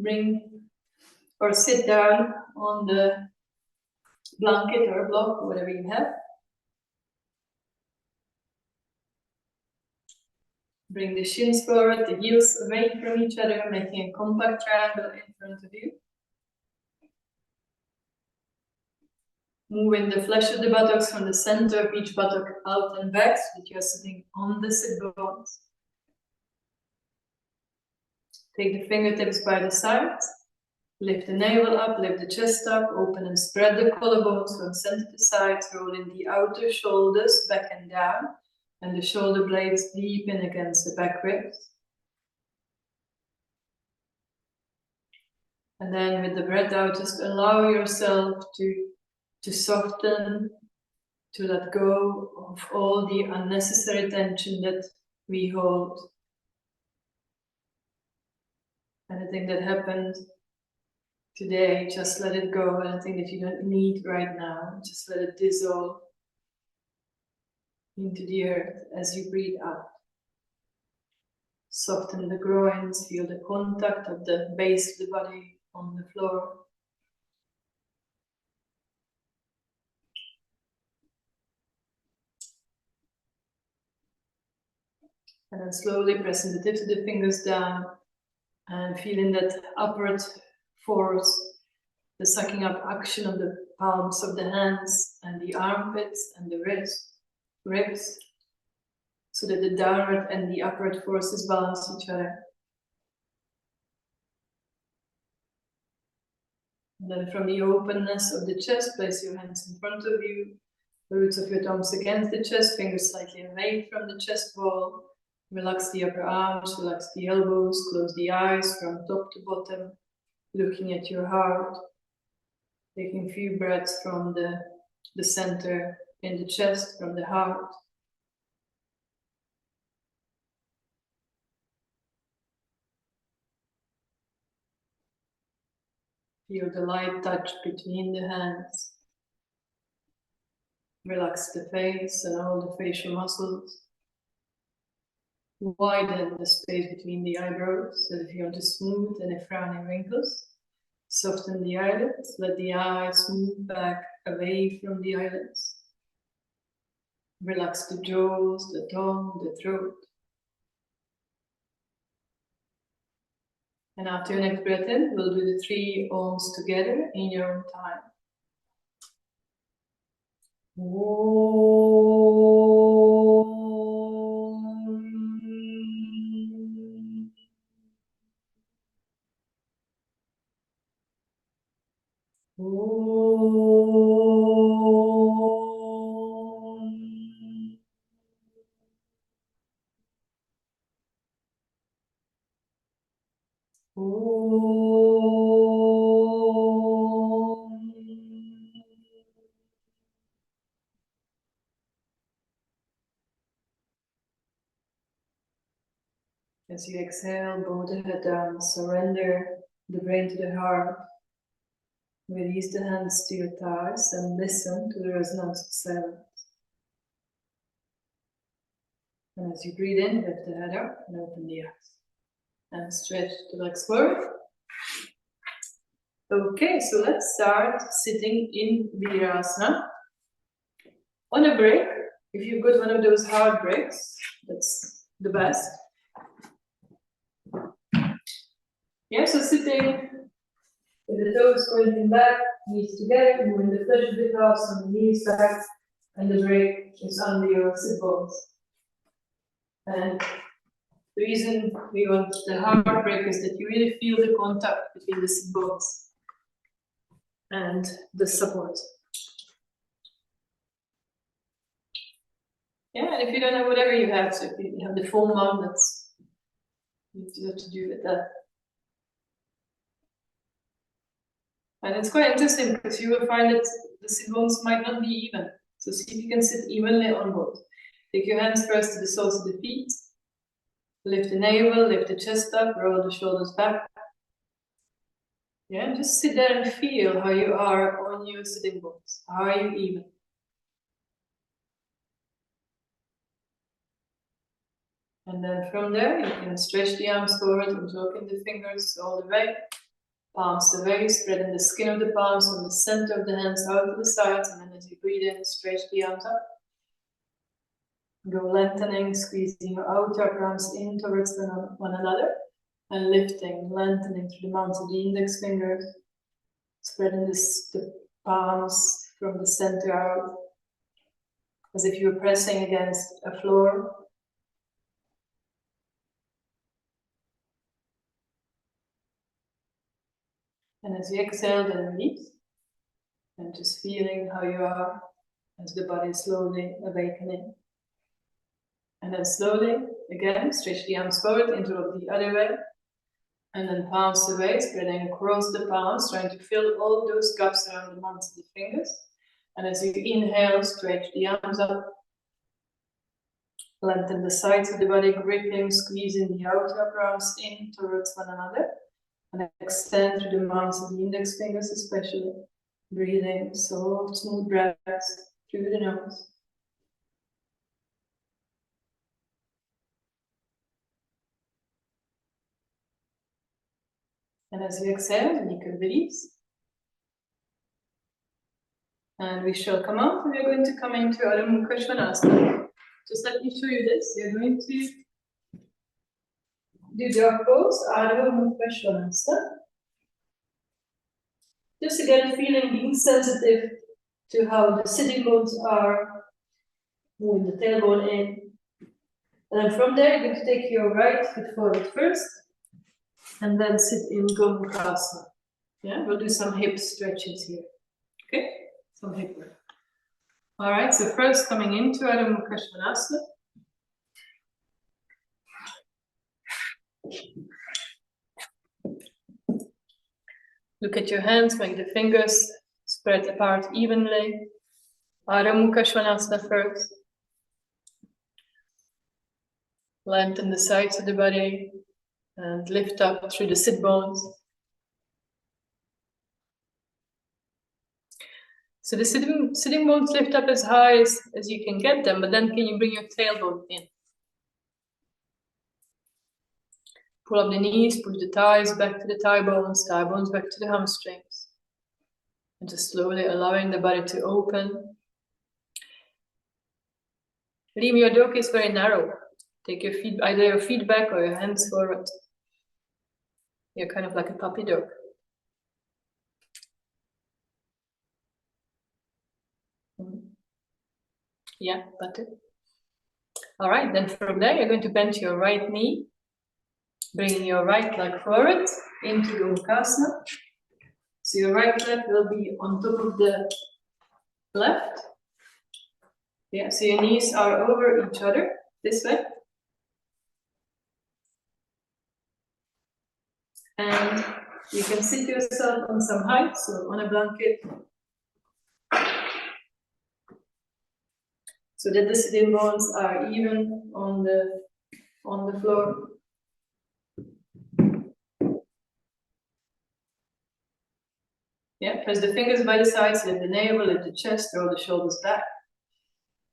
bring or sit down on the blanket or block, whatever you have. Bring the shins forward, the heels away from each other, making a compact triangle in front of you. Moving the flesh of the buttocks from the center of each buttock out and back so that you are sitting on the sit bones. Take the fingertips by the sides. Lift the navel up, lift the chest up, open and spread the collarbones from center to side, rolling the outer shoulders back and down, and the shoulder blades deep in against the back ribs. And then with the breath out, just allow yourself to soften, to let go of all the unnecessary tension that we hold. Anything that happened today, just let it go. Anything that you don't need right now, just let it dissolve into the earth as you breathe out. Soften the groins, feel the contact of the base of the body on the floor. And then slowly pressing the tips of the fingers down and feeling that upward force, the sucking up action of the palms of the hands and the armpits and the ribs, so that the downward and the upward forces balance each other. And then from the openness of the chest, place your hands in front of you, the roots of your thumbs against the chest, fingers slightly away from the chest wall. Relax the upper arms, relax the elbows, close the eyes from top to bottom, looking at your heart. Taking a few breaths from the center in the chest, from the heart. Feel the light touch between the hands. Relax the face and all the facial muscles. Widen the space between the eyebrows, so if you want to smooth any frowning wrinkles. Soften the eyelids, let the eyes move back away from the eyelids. Relax the jaws, the tongue, the throat. And after your next breath in, we'll do the 3 ohms together in your own time. As you exhale, bow the head down, surrender the brain to the heart. Release the hands to your thighs and listen to the resonance of silence. And as you breathe in, lift the head up and open the eyes. And stretch the legs forward. Okay, so let's start sitting in Virasana. On a break, if you've got one of those hard breaks, that's the best. Yeah, so sitting with the toes pointing back, knees together, moving the flesh of the calves on the knees back, and the break is under your sit bones. And the reason we want the hard break is that you really feel the contact between the sit bones and the support. Yeah, and if you don't have whatever you have, so if you have the foam mat, that's you have to do with that. And it's quite interesting because you will find that the sit bones might not be even. So see if you can sit evenly on both. Take your hands first to the soles of the feet. Lift the navel, lift the chest up, roll the shoulders back. Yeah, and just sit there and feel how you are on your sitting bones. Are you even? And then from there, you can stretch the arms forward and work in the fingers all the way. Palms away, spreading the skin of the palms from the center of the hands out to the sides, and then as you breathe in, stretch the arms up. Go lengthening, squeezing your outer arms in towards one another, and lifting, lengthening through the mounts of the index fingers, spreading the palms from the center out, as if you were pressing against a floor. And as you exhale, then release. And just feeling how you are as the body is slowly awakening. And then slowly, again, stretch the arms forward, interlock the other way. And then palms away, spreading across the palms, trying to fill all those gaps around the mounts of the fingers. And as you inhale, stretch the arms up. Lengthen the sides of the body, gripping, squeezing the outer arms in towards one another. And extend through the mounts of the index fingers, especially. Breathing soft, smooth breaths through the nose. And as you exhale, you can release. And we shall come out, and we are going to come into Adho Mukha Svanasana. Just let me show you this. We are going to do dog pose, Adho Mukha Svanasana. Just again, feeling, being sensitive to how the sitting bones are, moving the tailbone in. And then from there, you're going to take your right foot forward first, and then sit in Gomukhasana. Yeah, we'll do some hip stretches here. Okay, some hip work. All right, so first coming into Adho Mukha Svanasana. Look at your hands, make the fingers spread apart evenly. Adho Mukha Svanasana first. Lengthen the sides of the body and lift up through the sit bones. So the sitting bones lift up as high as you can get them, but then can you bring your tailbone in? Pull up the knees, push the thighs back to the thigh bones back to the hamstrings. And just slowly allowing the body to open. Rimya Doka is very narrow. Take your feet, either your feet back or your hands forward. You're kind of like a puppy dog. Yeah, better. All right, then from there, you're going to bend your right knee, bringing your right leg forward into Gomukhasana. So your right leg will be on top of the left. Yeah, so your knees are over each other, this way. And you can sit yourself on some height, so on a blanket. So that the sitting bones are even on the floor. Yeah, press the fingers by the sides, lift the navel, lift the chest, roll the shoulders back.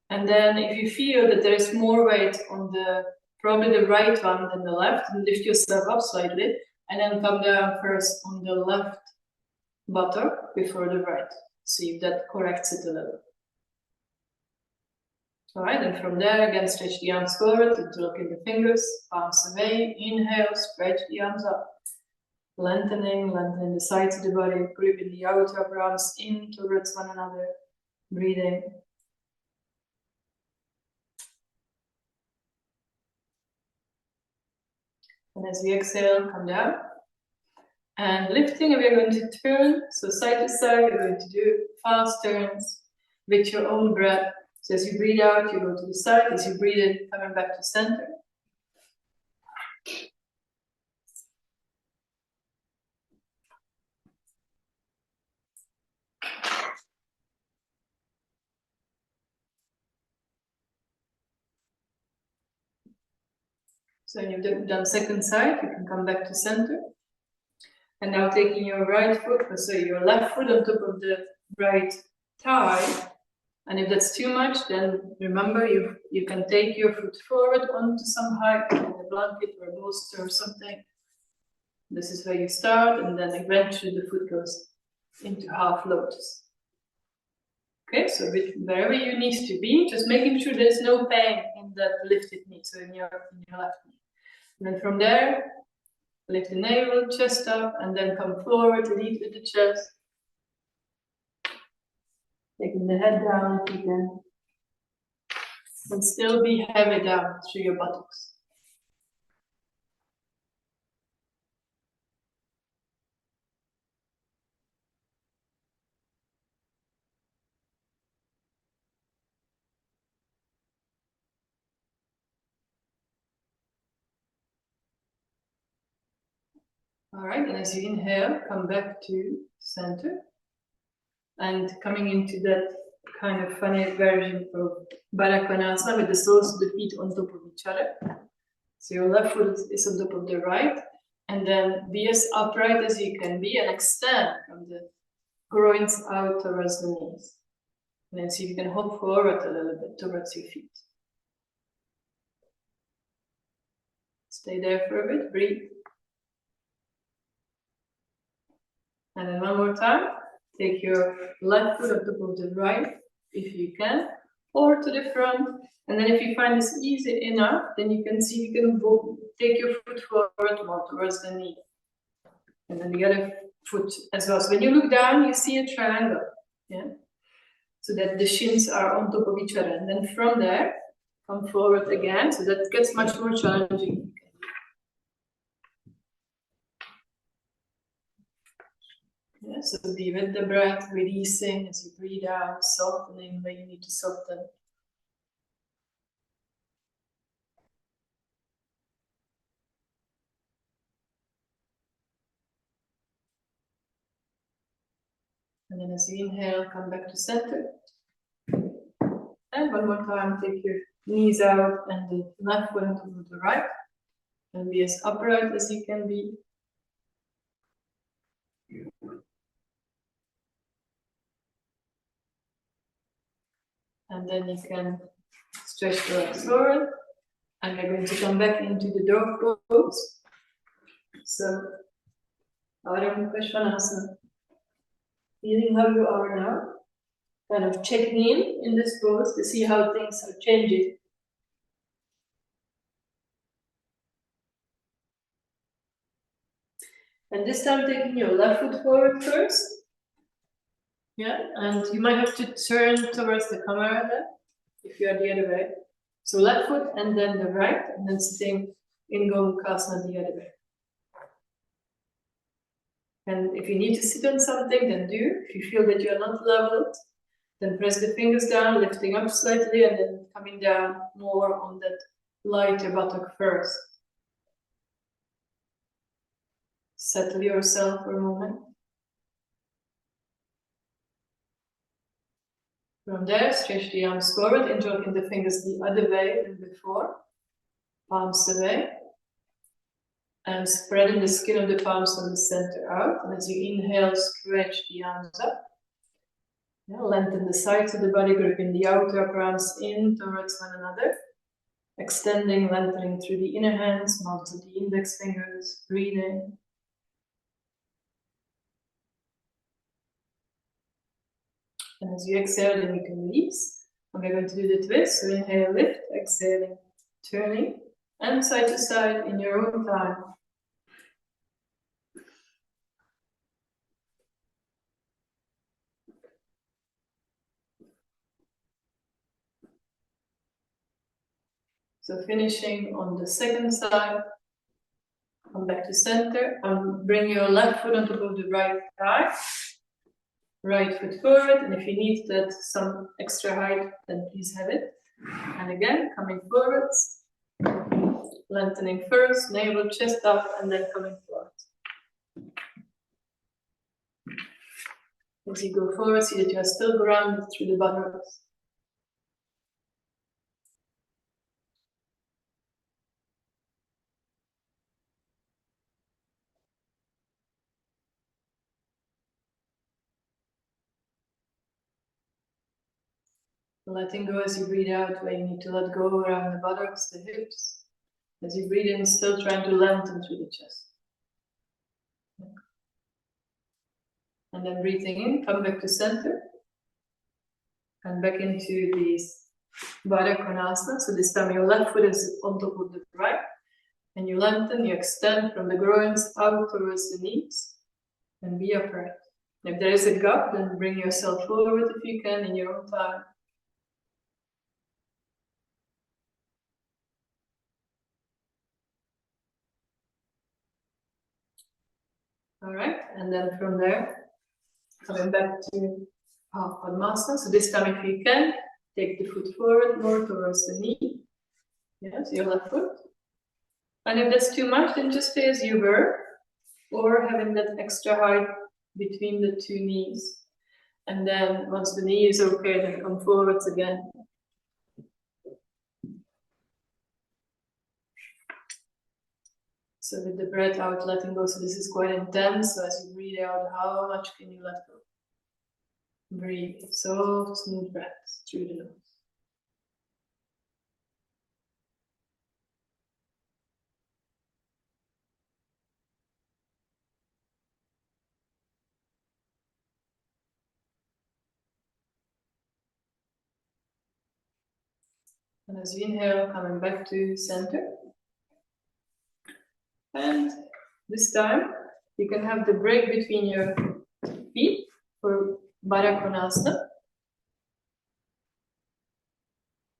And then if you feel that there is more weight on probably the right one than the left, lift yourself up slightly, and then come down first on the left buttock before the right. See if that corrects it a little. All right, and from there, again, stretch the arms forward, interlocking the fingers, palms away, inhale, stretch the arms up. Lengthening the sides of the body, gripping the outer arms in towards one another, breathing. And as we exhale, come down. And lifting, we are going to turn, so side to side, we're going to do fast turns with your own breath. So as you breathe out, you go to the side. As you breathe in, coming back to center. So when you've done second side, you can come back to center. And now taking your right foot, so your left foot on top of the right thigh. And if that's too much, then remember you can take your foot forward onto some height, a blanket or a bolster or something. This is where you start, and then eventually the foot goes into half lotus. Okay, so wherever you need to be, just making sure there's no pain in that lifted knee, so in your left knee. And then from there, lift the navel, chest up, and then come forward, lead with the chest. Taking the head down if you can. And still be heavy down through your buttocks. All right, and as you inhale, come back to center. And coming into that kind of funny version of Baddha Konasana with the soles of the feet on top of each other. So your left foot is on top of the right. And then be as upright as you can be and extend from the groins out towards the knees. And then see if you can hop forward a little bit towards your feet. Stay there for a bit, breathe. And then one more time, take your left foot on top of the right, if you can, or to the front. And then if you find this easy enough, then you can see you can take your foot forward more towards the knee. And then the other foot as well. So when you look down, you see a triangle, yeah? So that the shins are on top of each other. And then from there, come forward again. So that gets much more challenging. Yeah, so be with the breath, releasing as you breathe out, softening where you need to soften. And then as you inhale, come back to center. And one more time, take your knees out and the left foot onto the right. And be as upright as you can be. And then you can stretch the legs forward. And we're going to come back into the dog pose. So, Ardha Mukha Svanasana. Feeling how you are now. Kind of checking in this pose to see how things are changing. And this time taking your left foot forward first. Yeah, and you might have to turn towards the camera then, if you are the other way. So left foot and then the right, and then sitting in Gomukasana the other way. And if you need to sit on something, then do. If you feel that you are not leveled, then press the fingers down, lifting up slightly, and then coming down more on that lighter buttock first. Settle yourself for a moment. From there, stretch the arms forward, interlocking the fingers the other way than before. Palms away. And spreading the skin of the palms from the center out. And as you inhale, stretch the arms up. Yeah, lengthen the sides of the body, gripping the outer upper arms in towards one another. Extending, lengthening through the inner hands, mouth of the index fingers, breathing. And as you exhale, then you can release. And we're going to do the twist. So inhale, lift, exhaling, turning, and side to side in your own time. So finishing on the second side, come back to center, and bring your left foot on top of the right thigh. Right foot forward, and if you need that some extra height, then please have it. And again, coming forwards, lengthening first, navel, chest up, and then coming forward. As you go forward, see that you are still grounded through the buttocks. Letting go as you breathe out, where you need to let go around the buttocks, the hips. As you breathe in, still trying to lengthen through the chest. And then breathing in, come back to center. And back into this Baddha Konasana. So this time your left foot is on top of the right. And you lengthen, you extend from the groins out towards the knees. And be upright. If there is a gap, then bring yourself forward if you can in your own time. Alright, and then from there, coming back to half Padmasana. So this time if you can, take the foot forward more towards the knee. Yes, your left foot. And if that's too much, then just stay as you were, or having that extra height between the two knees. And then once the knee is okay, then come forwards again. So with the breath out, letting go. So this is quite intense. So as you breathe out, how much can you let go? Breathe. Soft, smooth breaths through the nose. And as you inhale, coming back to center. And this time, you can have the break between your feet for Baddha Konasana.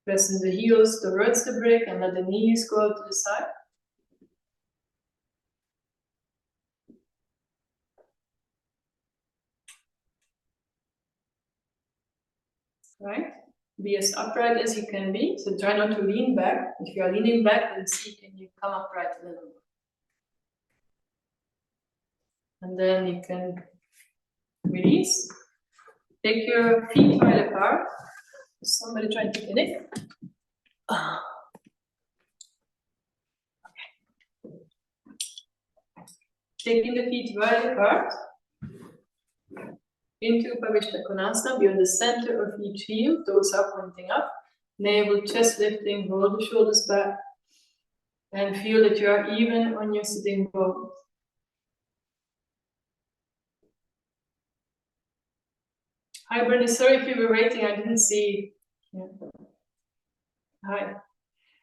Pressing the heels towards the break and let the knees go to the side. Right? Be as upright as you can be. So try not to lean back. If you are leaning back, then see can you come upright a little more. And then you can release. Take your feet wide apart. Somebody trying to get it. Okay. Taking the feet wide apart. Into Upavishta Konasana, be on the center of each heel, toes are pointing up, navel, chest lifting, roll the shoulders back, and feel that you are even on your sitting bones. Hi Bernie, sorry if you were waiting, I didn't see. Yeah. Hi.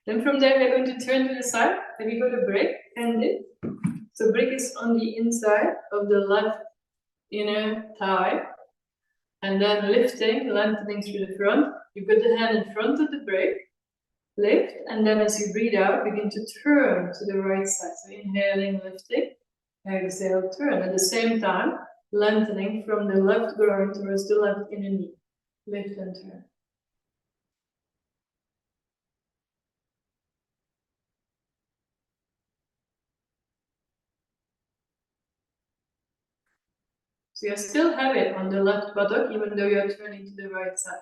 Then from there we're going to turn to the side, then we go to break, end it. So break is on the inside of the left inner thigh. And then lifting, lengthening through the front. You put the hand in front of the break, lift, and then as you breathe out, begin to turn to the right side. So inhaling, lifting, exhale, turn. At the same time, lengthening from the left groin towards the left inner knee. Lift and turn. So you still have it on the left buttock, even though you're turning to the right side.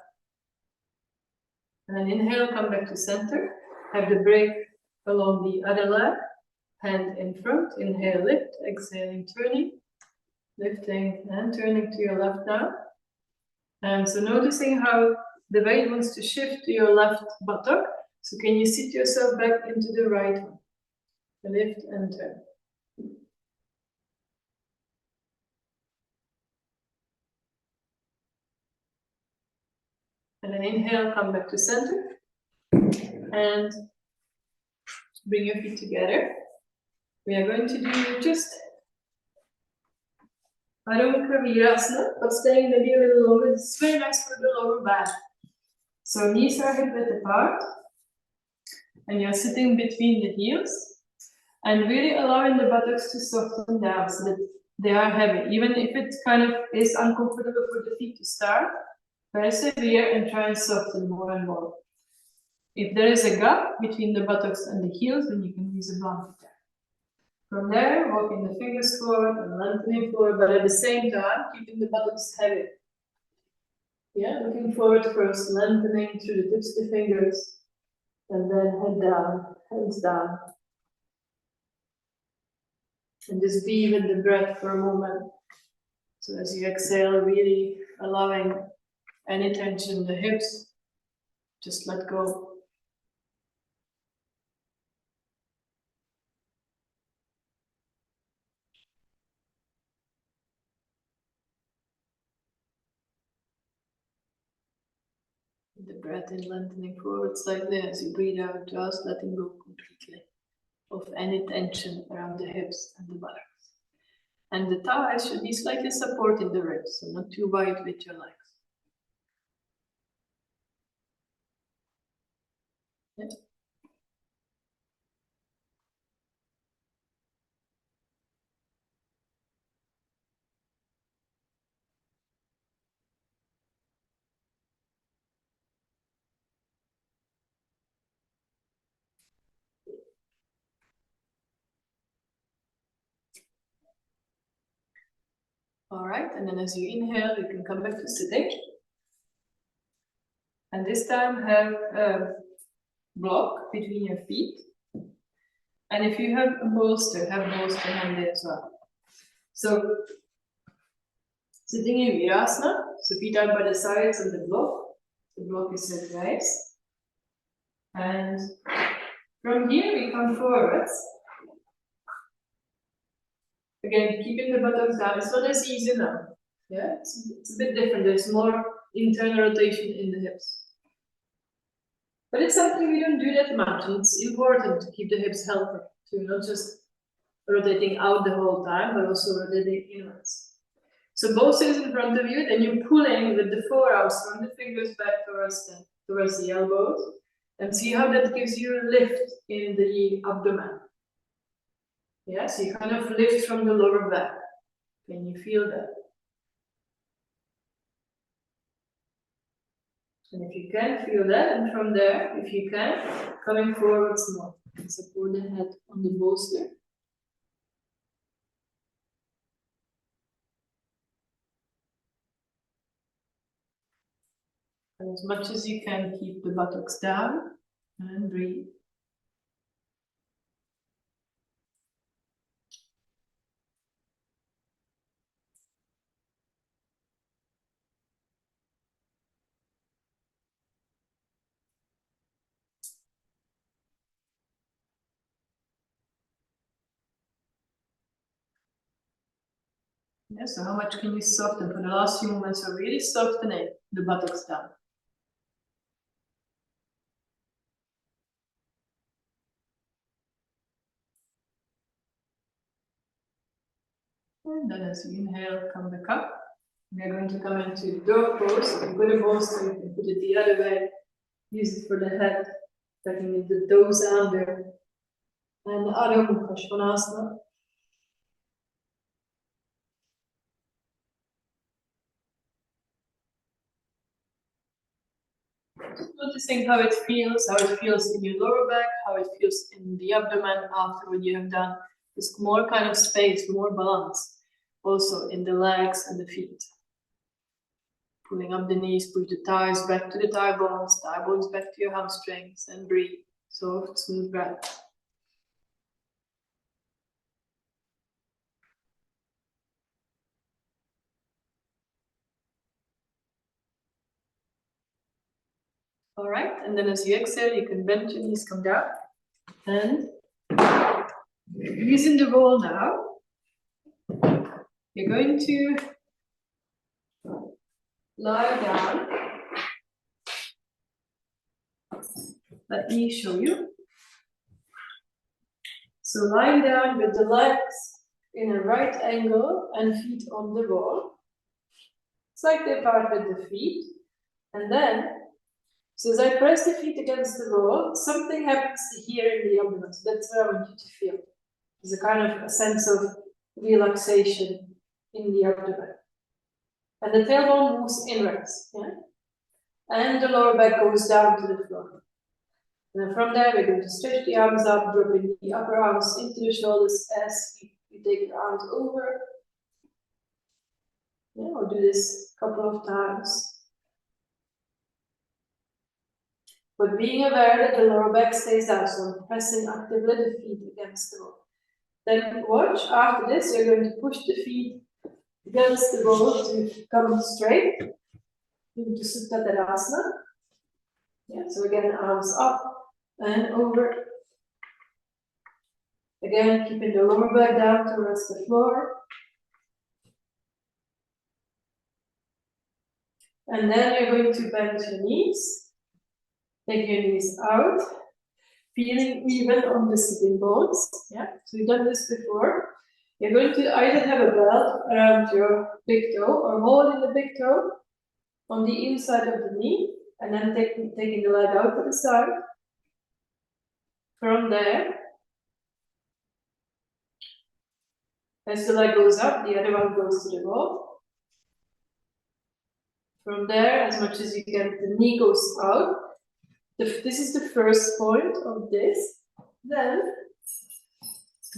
And then inhale, come back to center. Have the break along the other leg. Hand in front, inhale, lift, exhaling, turning, lifting and turning to your left now. And so noticing how the weight wants to shift to your left buttock. So can you sit yourself back into the right one? Lift and turn. And then inhale, come back to center. And bring your feet together. We are going to do just Adho Virasana, but staying maybe a little longer. It's very nice for the lower back. So knees are hip width apart. And you're sitting between the heels. And really allowing the buttocks to soften down so that they are heavy. Even if it kind of is uncomfortable for the feet to start, persevere and try and soften more and more. If there is a gap between the buttocks and the heels, then you can use a blanket there. From there, walking the fingers forward and lengthening forward, but at the same time, keeping the buttocks heavy. Yeah, looking forward first, lengthening through the tips of the fingers, and then head down, hands down. And just be with the breath for a moment. So as you exhale, really allowing any tension in the hips, just let go. The breath in lengthening forward slightly as you breathe out, just letting go completely of any tension around the hips and the buttocks. And the thighs should be slightly supporting the ribs, so not too wide with your legs. Yeah. All right, and then as you inhale, you can come back to sitting. And this time have a block between your feet. And if you have a bolster, have bolster handy as well. So, sitting in Virasana, so feet out by the sides of the block. The block is set raised. And from here we come forwards. Again, keeping the buttocks down. It's not as easy now. Yeah, it's a bit different. There's more internal rotation in the hips. But it's something we don't do that much. And it's important to keep the hips healthy. So you're not just rotating out the whole time, but also rotating inwards. So both things in front of you, then you're pulling with the forearms from the fingers back towards the elbows. And see how that gives you a lift in the abdomen. Yeah, so you kind of lift from the lower back. Can you feel that? And if you can, feel that. And from there, if you can, coming forwards more. And support the head on the bolster. And as much as you can, keep the buttocks down and breathe. Yeah, so how much can you soften? For the last few moments, so really softening the buttocks down. And then as you inhale, come back up. We are going to come into dog pose. You can put a bolster, you can put it the other way. Use it for the head, tucking the toes under. And Adho Mukha Svanasana. Noticing how it feels in your lower back, how it feels in the abdomen after what you have done. There's more kind of space, more balance, also in the legs and the feet. Pulling up the knees, push the thighs back to the thigh bones back to your hamstrings, and breathe. Soft, smooth breath. All right, and then as you exhale, you can bend your knees, come down, and using the roll now, you're going to lie down. Let me show you. So lying down with the legs in a right angle and feet on the wall. Slightly apart with the feet. And then, so as I press the feet against the wall, something happens here in the abdomen. So that's what I want you to feel. There's a kind of a sense of relaxation in the abdomen. And the tailbone moves inwards. Yeah? And the lower back goes down to the floor. And then from there, we're going to stretch the arms up, dropping the upper arms into the shoulders as you take the arms over. Yeah, we'll do this a couple of times. But being aware that the lower back stays down, so pressing actively the feet against the wall. Then watch, after this, you're going to push the feet against the wall to come straight into Supta Tadasana. Yeah, so again, arms up and over. Again, keeping the lower back down towards the floor. And then you're going to bend your knees. Take your knees out, feeling even on the sitting bones. Yeah, so you've done this before. You're going to either have a belt around your big toe or hold in the big toe on the inside of the knee, and then taking the leg out to the side. From there, as the leg goes up, the other one goes to the wall. From there, as much as you can, the knee goes out. This is the first point of this. Then,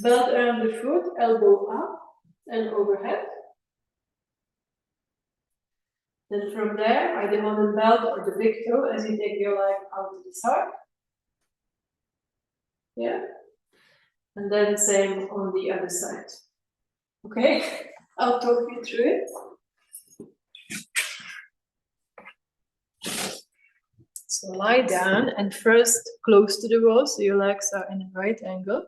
belt around the foot, elbow up and overhead. Then from there, either on the belt or the big toe as you take your leg out to the side. Yeah. And then same on the other side. Okay, I'll talk you through it. So lie down and first close to the wall so your legs are in a right angle.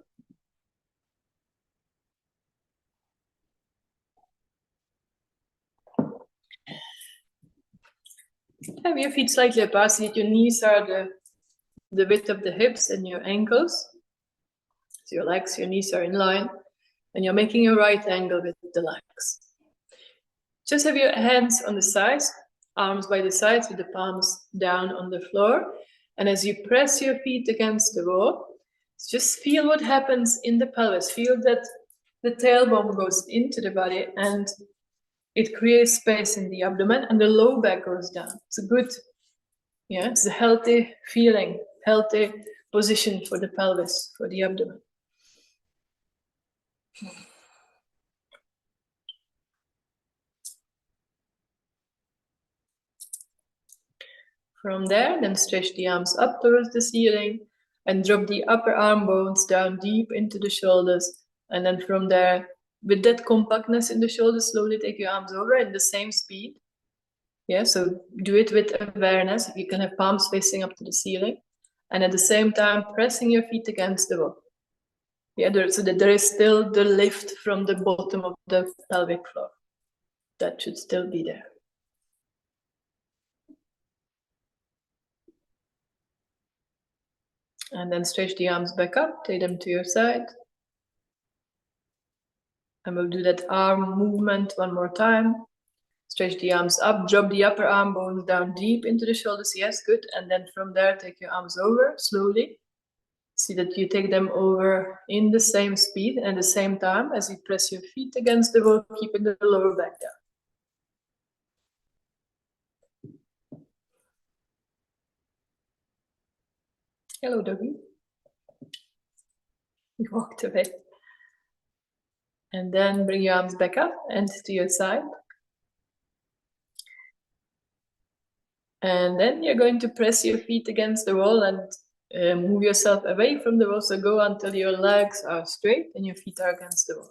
Have your feet slightly apart so that your knees are the width of the hips and your ankles. So your legs, your knees are in line, and you're making a right angle with the legs. Just have your hands on the sides, arms by the sides with the palms down on the floor. And as you press your feet against the wall, just feel what happens in the pelvis. Feel that the tailbone goes into the body and it creates space in the abdomen and the low back goes down. It's a good, yeah, it's a healthy feeling, healthy position for the pelvis, for the abdomen. From there, then stretch the arms up towards the ceiling and drop the upper arm bones down deep into the shoulders. And then from there, with that compactness in the shoulders, slowly take your arms over in the same speed. Yeah, so do it with awareness. If you can have palms facing up to the ceiling. And at the same time, pressing your feet against the wall. Yeah, so that there is still the lift from the bottom of the pelvic floor. That should still be there. And then stretch the arms back up, take them to your side. And we'll do that arm movement one more time. Stretch the arms up, drop the upper arm bones down deep into the shoulders. Yes, good. And then from there, take your arms over slowly. See that you take them over in the same speed and at the same time as you press your feet against the wall, keeping the lower back down. Hello, doggy. You walked away. And then bring your arms back up and to your side. And then you're going to press your feet against the wall and move yourself away from the wall. So go until your legs are straight and your feet are against the wall.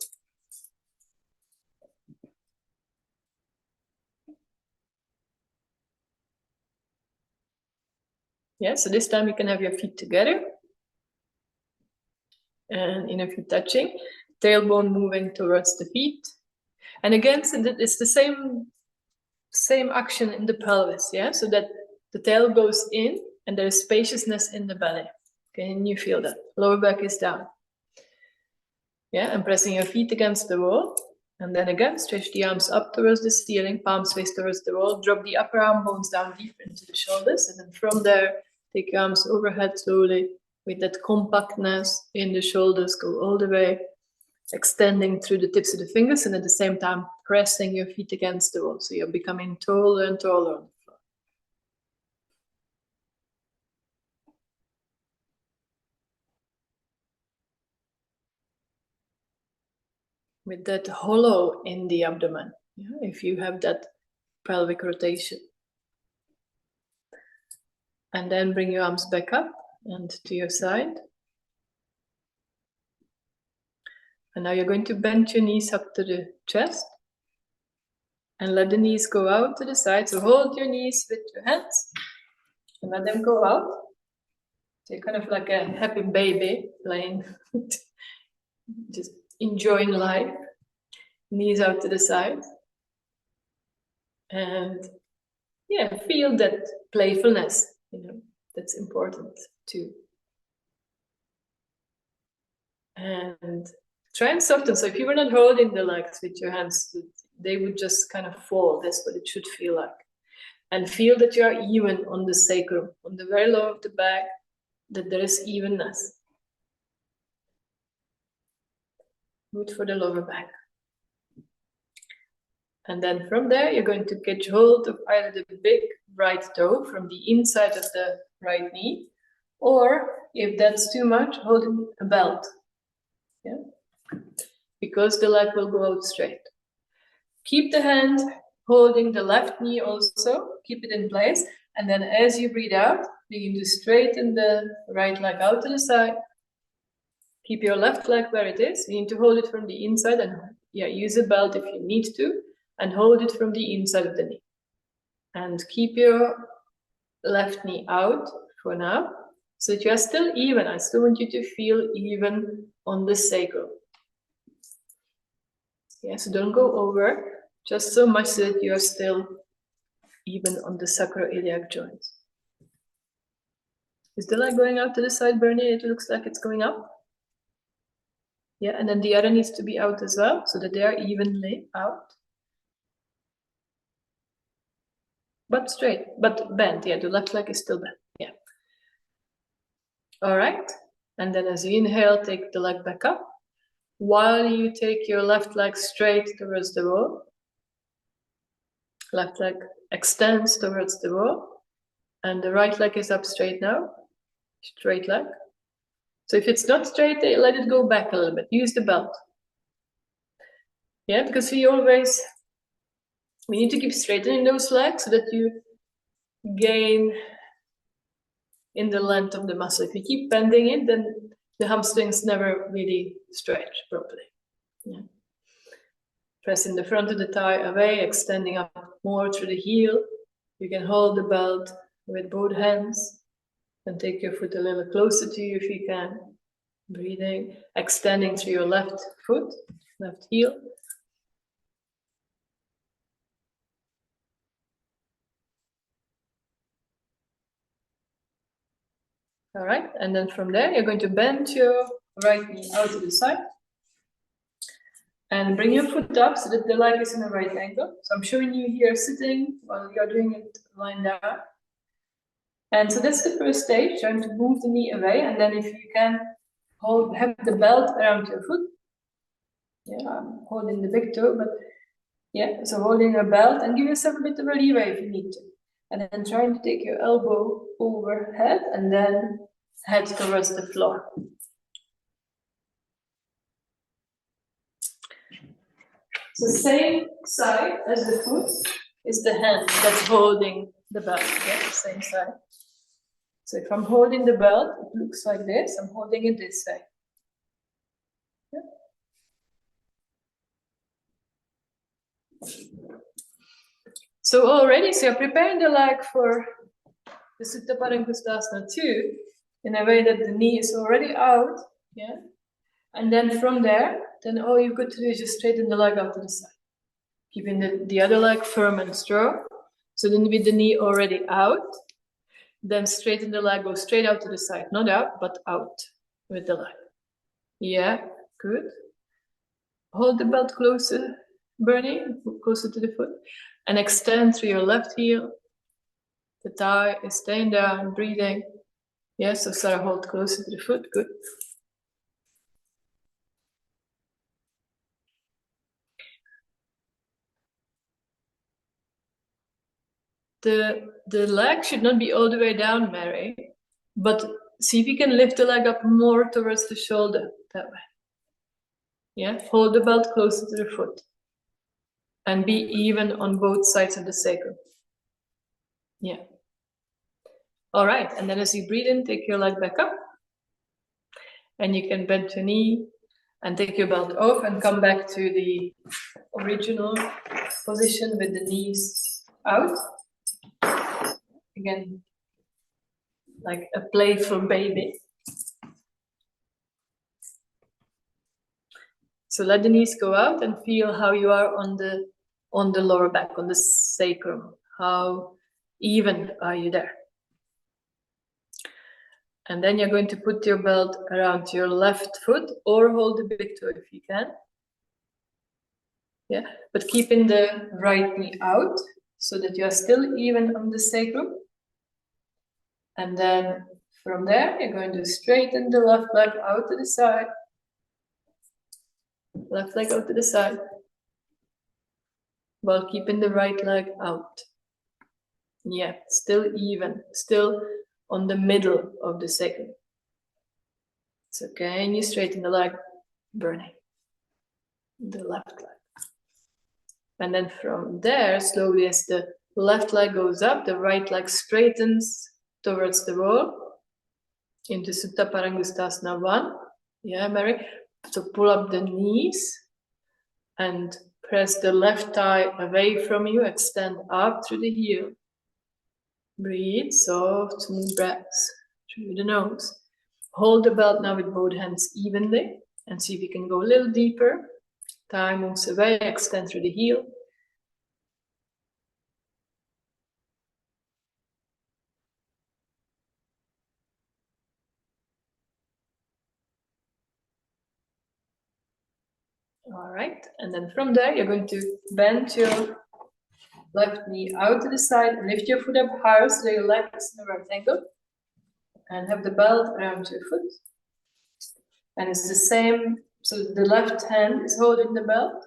Yeah, so this time you can have your feet together. And inner feet touching. Tailbone moving towards the feet. And again, so it's the same action in the pelvis, yeah? So that the tail goes in and there is spaciousness in the belly. Can you feel that? Lower back is down. Yeah, and pressing your feet against the wall. And then again, stretch the arms up towards the ceiling, palms face towards the wall. Drop the upper arm bones down deep into the shoulders. And then from there, take your arms overhead slowly with that compactness in the shoulders. Go all the way, extending through the tips of the fingers. And at the same time, pressing your feet against the wall. So you're becoming taller and taller on the floor. With that hollow in the abdomen, yeah, if you have that pelvic rotation. And then bring your arms back up and to your side. And now you're going to bend your knees up to the chest. And let the knees go out to the side. So hold your knees with your hands. And let them go out. So you're kind of like a happy baby playing. Just enjoying life. Knees out to the side. And yeah, feel that playfulness, you know. That's important too. And try and soften. So if you were not holding the legs with your hands, they would just kind of fall. That's what it should feel like. And feel that you are even on the sacrum, on the very low of the back, that there is evenness. Good for the lower back. And then from there, you're going to catch hold of either the big right toe from the inside of the right knee, or if that's too much, holding a belt. Yeah? Because the leg will go out straight. Keep the hand holding the left knee also, keep it in place, and then as you breathe out, begin to straighten the right leg out to the side. Keep your left leg where it is. You need to hold it from the inside, and use a belt if you need to, and hold it from the inside of the knee. And keep your left knee out for now, so that you are still even. I still want you to feel even on the sacrum. Yeah, so don't go over, just so much so that you are still even on the sacroiliac joints. Is the leg going out to the side, Bernie? It looks like it's going up. Yeah, and then the other needs to be out as well, so that they are evenly out. But straight, but bent. Yeah, the left leg is still bent. Yeah. All right. And then as you inhale, take the leg back up. While you take your left leg straight towards the wall. Left leg extends towards the wall. And the right leg is up straight now. Straight leg. So if it's not straight, let it go back a little bit. Use the belt. Yeah, because we need to keep straightening those legs so that you gain in the length of the muscle. If you keep bending it, then the hamstrings never really stretch properly. Yeah. Pressing the front of the thigh away, extending up more through the heel. You can hold the belt with both hands and take your foot a little closer to you if you can. Breathing, extending through your left foot, left heel. All right, and then from there, you're going to bend your right knee out to the side. And bring your foot up so that the leg is in a right angle. So I'm showing you here sitting while you're doing it lying down. And so that's the first stage, trying to move the knee away. And then if you can, have the belt around your foot. Yeah, I'm holding the big toe, but yeah, so holding a belt and give yourself a bit of a leeway if you need to. And then trying to take your elbow overhead and then head towards the floor. So same side as the foot is the hand that's holding the belt. Yeah, same side. So if I'm holding the belt, it looks like this. I'm holding it this way. Yeah. So already, so you're preparing the leg for the Supta Padangusthasana 2 in a way that the knee is already out. Yeah. And then from there, then all you've got to do is just straighten the leg out to the side. Keeping the other leg firm and strong. So then with the knee already out, then straighten the leg, go straight out to the side. Not out, but out with the leg. Yeah, good. Hold the belt closer, Bernie, closer to the foot. And extend through your left heel. The thigh is staying down, breathing. Yeah, so Sarah, hold closer to the foot, good. The leg should not be all the way down, Mary, but see if you can lift the leg up more towards the shoulder, that way. Yeah, hold the belt closer to the foot. And be even on both sides of the sacrum. Yeah. All right, and then as you breathe in, take your leg back up. And you can bend your knee and take your belt off and come back to the original position with the knees out. Again, like a playful baby. So let the knees go out and feel how you are on the lower back, on the sacrum. How even are you there? And then you're going to put your belt around your left foot or hold the big toe if you can. Yeah, but keeping the right knee out so that you're still even on the sacrum. And then from there, you're going to straighten the left leg out to the side. Left leg out to the side. While keeping the right leg out. Yeah, still even, still on the middle of the sacrum. It's okay, and you straighten the leg, burning the left leg. And then from there, slowly as the left leg goes up, the right leg straightens towards the wall into Supta Parangustasana 1. Yeah, Mary. So pull up the knees and press the left thigh away from you, extend up through the heel. Breathe, soft, smooth breaths through the nose. Hold the belt now with both hands evenly and see if you can go a little deeper. Thigh moves away, extend through the heel. All right, and then from there, you're going to bend your left knee out to the side, lift your foot up higher so that your leg is in a right angle, and have the belt around your foot. And it's the same, so the left hand is holding the belt,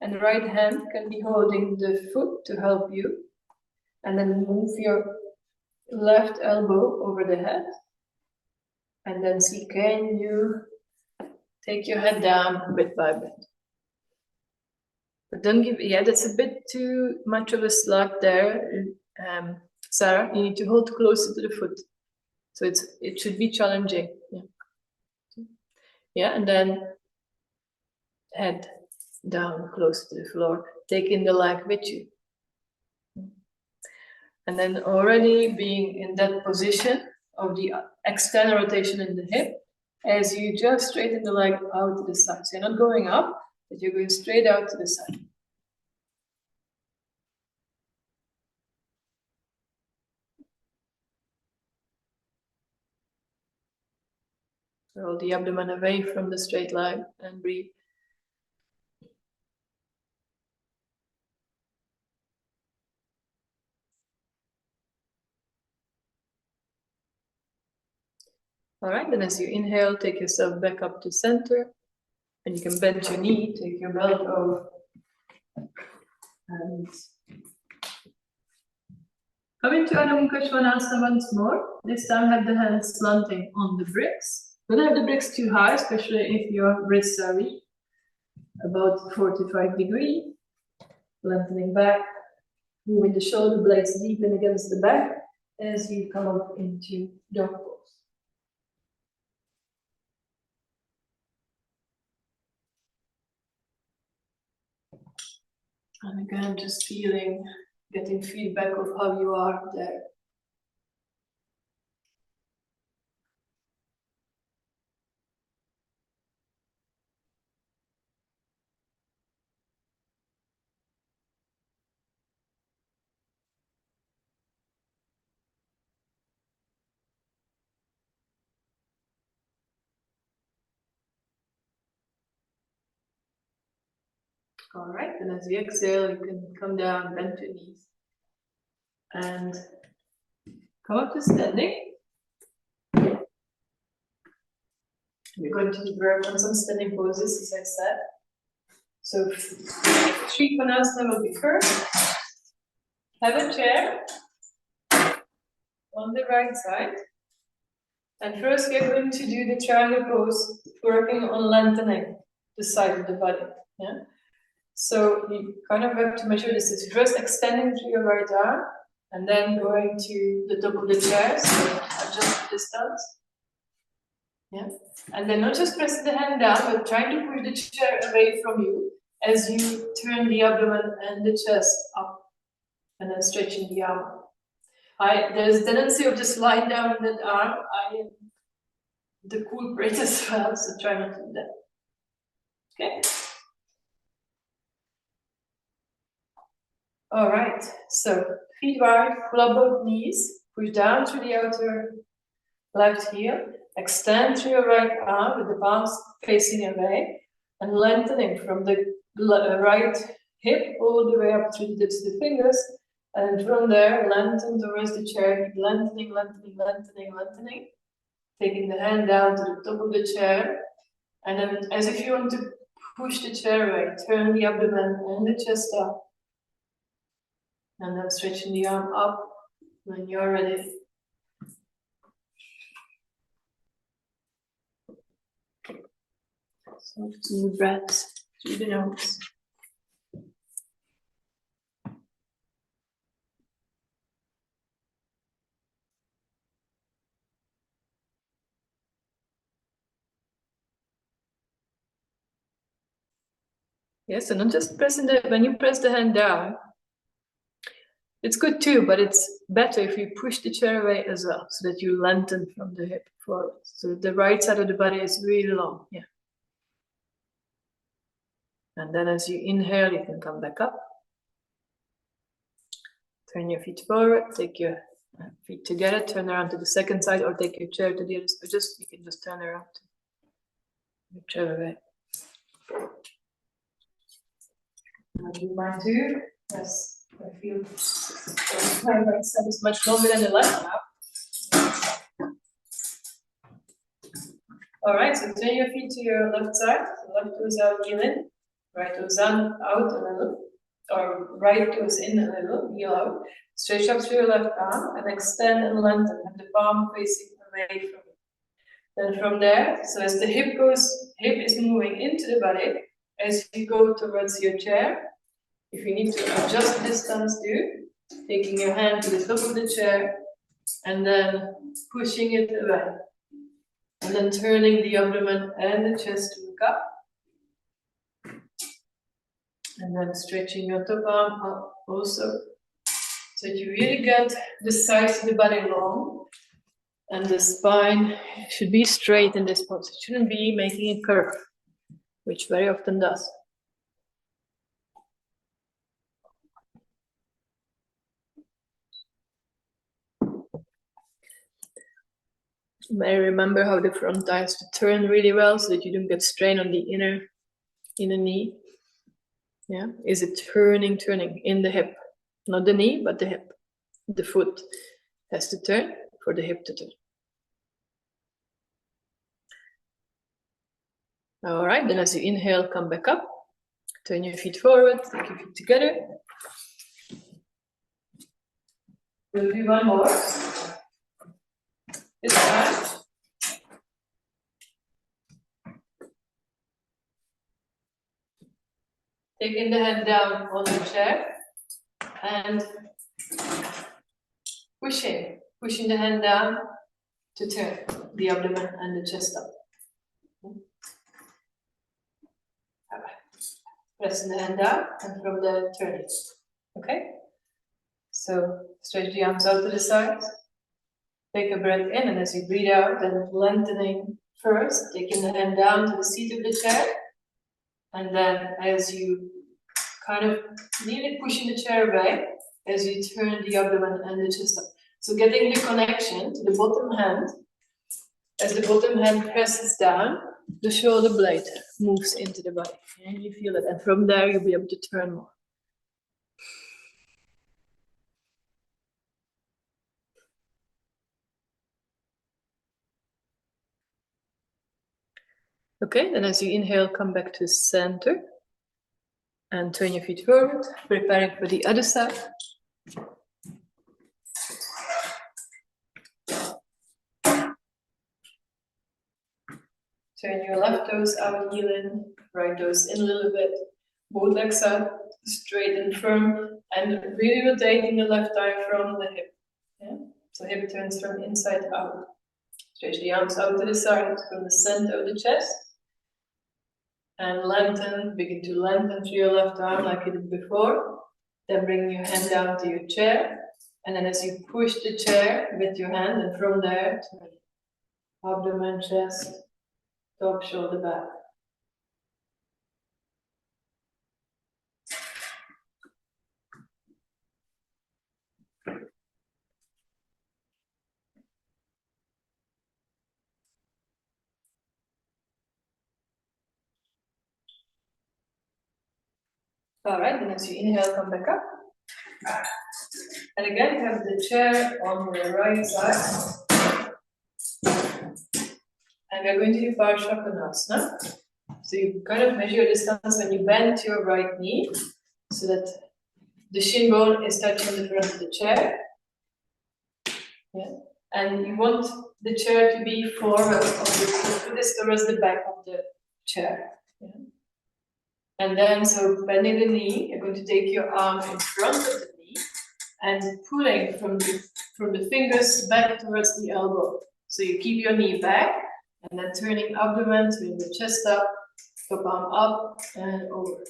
and the right hand can be holding the foot to help you. And then move your left elbow over the head, and then see, can you take your head down bit by bit. But don't give, yeah, that's a bit too much of a slug there, Sarah. You need to hold closer to the foot. So it should be challenging. Yeah. Yeah, and then head down close to the floor, taking the leg with you. And then already being in that position of the external rotation in the hip, as you just straighten the leg out to the side. So you're not going up, but you're going straight out to the side. Roll the abdomen away from the straight leg and breathe. All right, then as you inhale, take yourself back up to center, and you can bend your knee, take your belt over, and come into Adho Mukha Svanasana once more. This time have the hands slanting on the bricks. Don't have the bricks too high, especially if your wrists are weak. About 45 degrees. Lengthening back, moving the shoulder blades deep in against the back as you come up into dog pose. And again, just feeling, getting feedback of how you are there. All right, and as you exhale, you can come down, bend your knees, and come up to standing. We're going to work on some standing poses, as I said. So, Trikonasana will be first. Have a chair on the right side. And first, we're going to do the triangle pose, working on lengthening the side of the body. Yeah. So you kind of have to measure this. It's first extending through your right arm, and then going to the top of the chair, so adjust the distance. Yeah. And then not just pressing the hand down, but trying to push the chair away from you as you turn the abdomen and the chest up, and then stretching the arm. There's a tendency of just lying down in that arm. I am the culprit as well, so try not to do that. Okay. All right, so feet wide, pull up both knees, push down through the outer left heel, extend through your right arm with the palms facing away and lengthening from the right hip all the way up through the tips of the fingers. And from there, lengthen towards the chair, keep lengthening, lengthening, lengthening, lengthening. Taking the hand down to the top of the chair. And then as if you want to push the chair away, turn the abdomen and the chest up. And then stretching the arm up when you're ready. So deep breaths through the nose. Yes, and not just pressing when you press the hand down, it's good too, but it's better if you push the chair away as well, so that you lengthen from the hip forward. So the right side of the body is really long, yeah. And then as you inhale, you can come back up. Turn your feet forward, take your feet together, turn around to the second side, or take your chair to the other side. You can just turn around to whichever way. I'll do mine too. Yes, I feel my right side is much longer than the left now. All right, so turn your feet to your left side. The left toes out, heel in. Right toes out a little. Or right toes in a little, heel out. Stretch up through your left arm and extend and lengthen. Have the palm facing away from you. Then from there, so as the hip is moving into the body, as you go towards your chair, if you need to adjust distance, do. Taking your hand to the top of the chair and then pushing it away. And then turning the abdomen and the chest to look up. And then stretching your top arm up also. So you really get the sides of the body long. And the spine should be straight in this pose. It shouldn't be making a curve, which very often does. You may remember how the front thigh has to turn really well so that you don't get strain on the inner knee. Yeah, is it turning in the hip? Not the knee, but the hip. The foot has to turn for the hip to turn. All right, then as you inhale, come back up. Turn your feet forward, take your feet together. We'll do one more. This time. Taking the hand down on the chair and pushing the hand down to turn the abdomen and the chest up. Pressing the hand down and from there turn it. Okay? So stretch the arms out to the sides. Take a breath in, and as you breathe out, then lengthening first, taking the hand down to the seat of the chair. And then as you kind of nearly pushing the chair away, as you turn the abdomen and the chest up. So getting the connection to the bottom hand. As the bottom hand presses down, the shoulder blade moves into the body. And you feel it. And from there, you'll be able to turn more. Okay, then as you inhale, come back to center. And turn your feet forward, preparing for the other side. Turn your left toes out, heel in, right toes in a little bit. Both legs out, straight and firm, and really rotating the left thigh from the hip. Yeah? So hip turns from inside out. Stretch the arms out to the side, from the center of the chest. And lengthen, begin to lengthen through your left arm like you did before. Then bring your hand down to your chair. And then as you push the chair with your hand, and from there, abdomen, chest, top, shoulder, back. All right, then as you inhale, come back up. And again, have the chair on the right side. And we're going to do Parshakanasana. So you kind of measure your distance when you bend your right knee so that the shin bone is touching the front of the chair. Yeah. And you want the chair to be forward of the foot is towards the back of the chair. Yeah. And then, so bending the knee, you're going to take your arm in front of the knee and pulling from the fingers back towards the elbow. So you keep your knee back and then turning abdomen, turning the chest up, top arm up and over.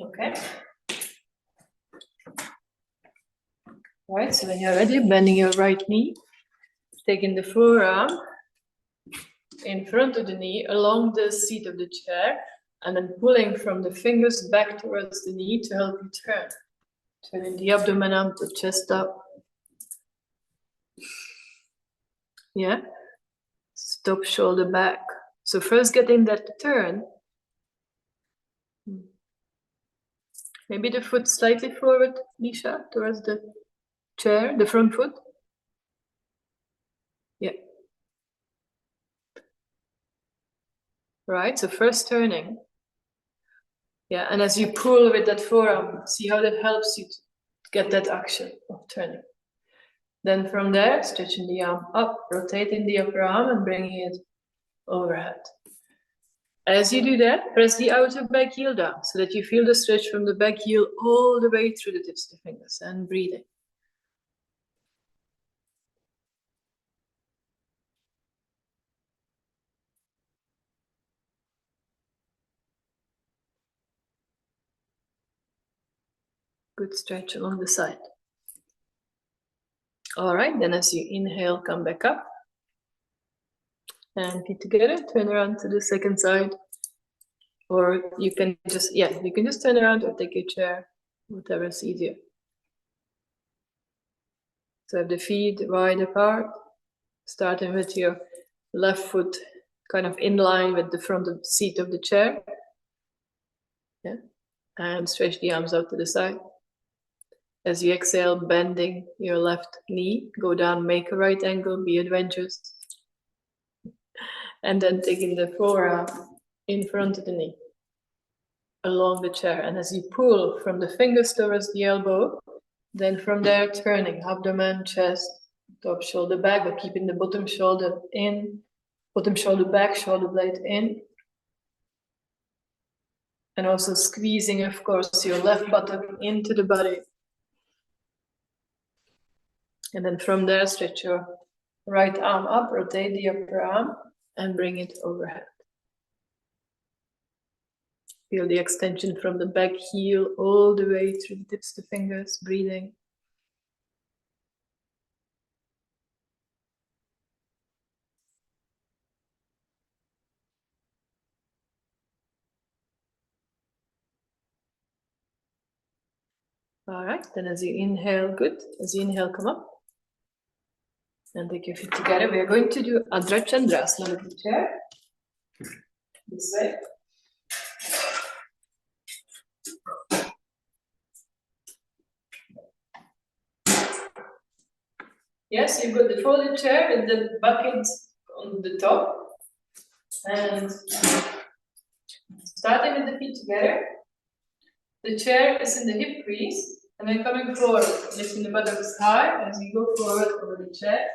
Okay. All right, so when you're ready, bending your right knee, taking the forearm in front of the knee along the seat of the chair, and then pulling from the fingers back towards the knee to help you turn. Turning the abdomen up, the chest up. Yeah. Stop, shoulder back. So first getting that turn. Maybe the foot slightly forward, Nisha, towards the chair, the front foot. Yeah. Right, so first turning. Yeah, and as you pull with that forearm, see how that helps you to get that action of turning. Then from there, stretching the arm up, rotating the upper arm and bringing it overhead. As you do that, press the outer back heel down so that you feel the stretch from the back heel all the way through the tips of the fingers and breathing. Good stretch along the side. All right, then as you inhale, come back up. And feet together, turn around to the second side. Or you can just, you can just turn around or take your chair, whatever is easier. So have the feet wide apart, starting with your left foot kind of in line with the front of the seat of the chair. Yeah. And stretch the arms out to the side. As you exhale, bending your left knee, go down, make a right angle, be adventurous. And then taking the forearm in front of the knee, along the chair. And as you pull from the fingers towards the elbow, then from there turning abdomen, chest, top shoulder back, but keeping the bottom shoulder in, bottom shoulder back, shoulder blade in. And also squeezing, of course, your left buttock into the body. And then from there, stretch your right arm up, rotate the upper arm, and bring it overhead. Feel the extension from the back heel all the way through the tips of the fingers, breathing. All right, then as you inhale, good. As you inhale, come up. And take your feet together. We are going to do Adra Chandrasana with the chair. This way. Yes, you've got the folded chair with the bucket on the top. And starting with the feet together. The chair is in the hip crease. And then coming forward, lifting the buttocks high as you go forward over the chair.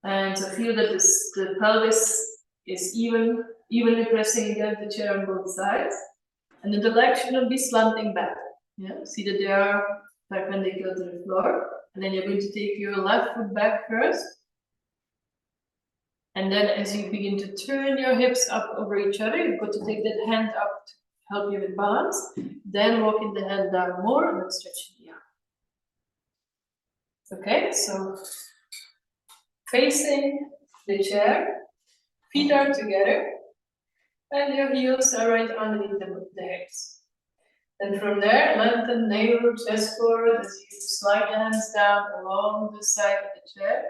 And so feel that the pelvis is evenly pressing against the chair on both sides. And then the legs should not be slanting back. Yeah, see that they are perpendicular to the floor. And then you're going to take your left foot back first. And then as you begin to turn your hips up over each other, you've got to take that hand up to help you with balance. Then walking the hand down more and then stretching the arm. Okay, so facing the chair, feet are together, and your heels are right underneath the hips. Then from there, lengthen navel, chest forward as you slide the hands down along the side of the chair.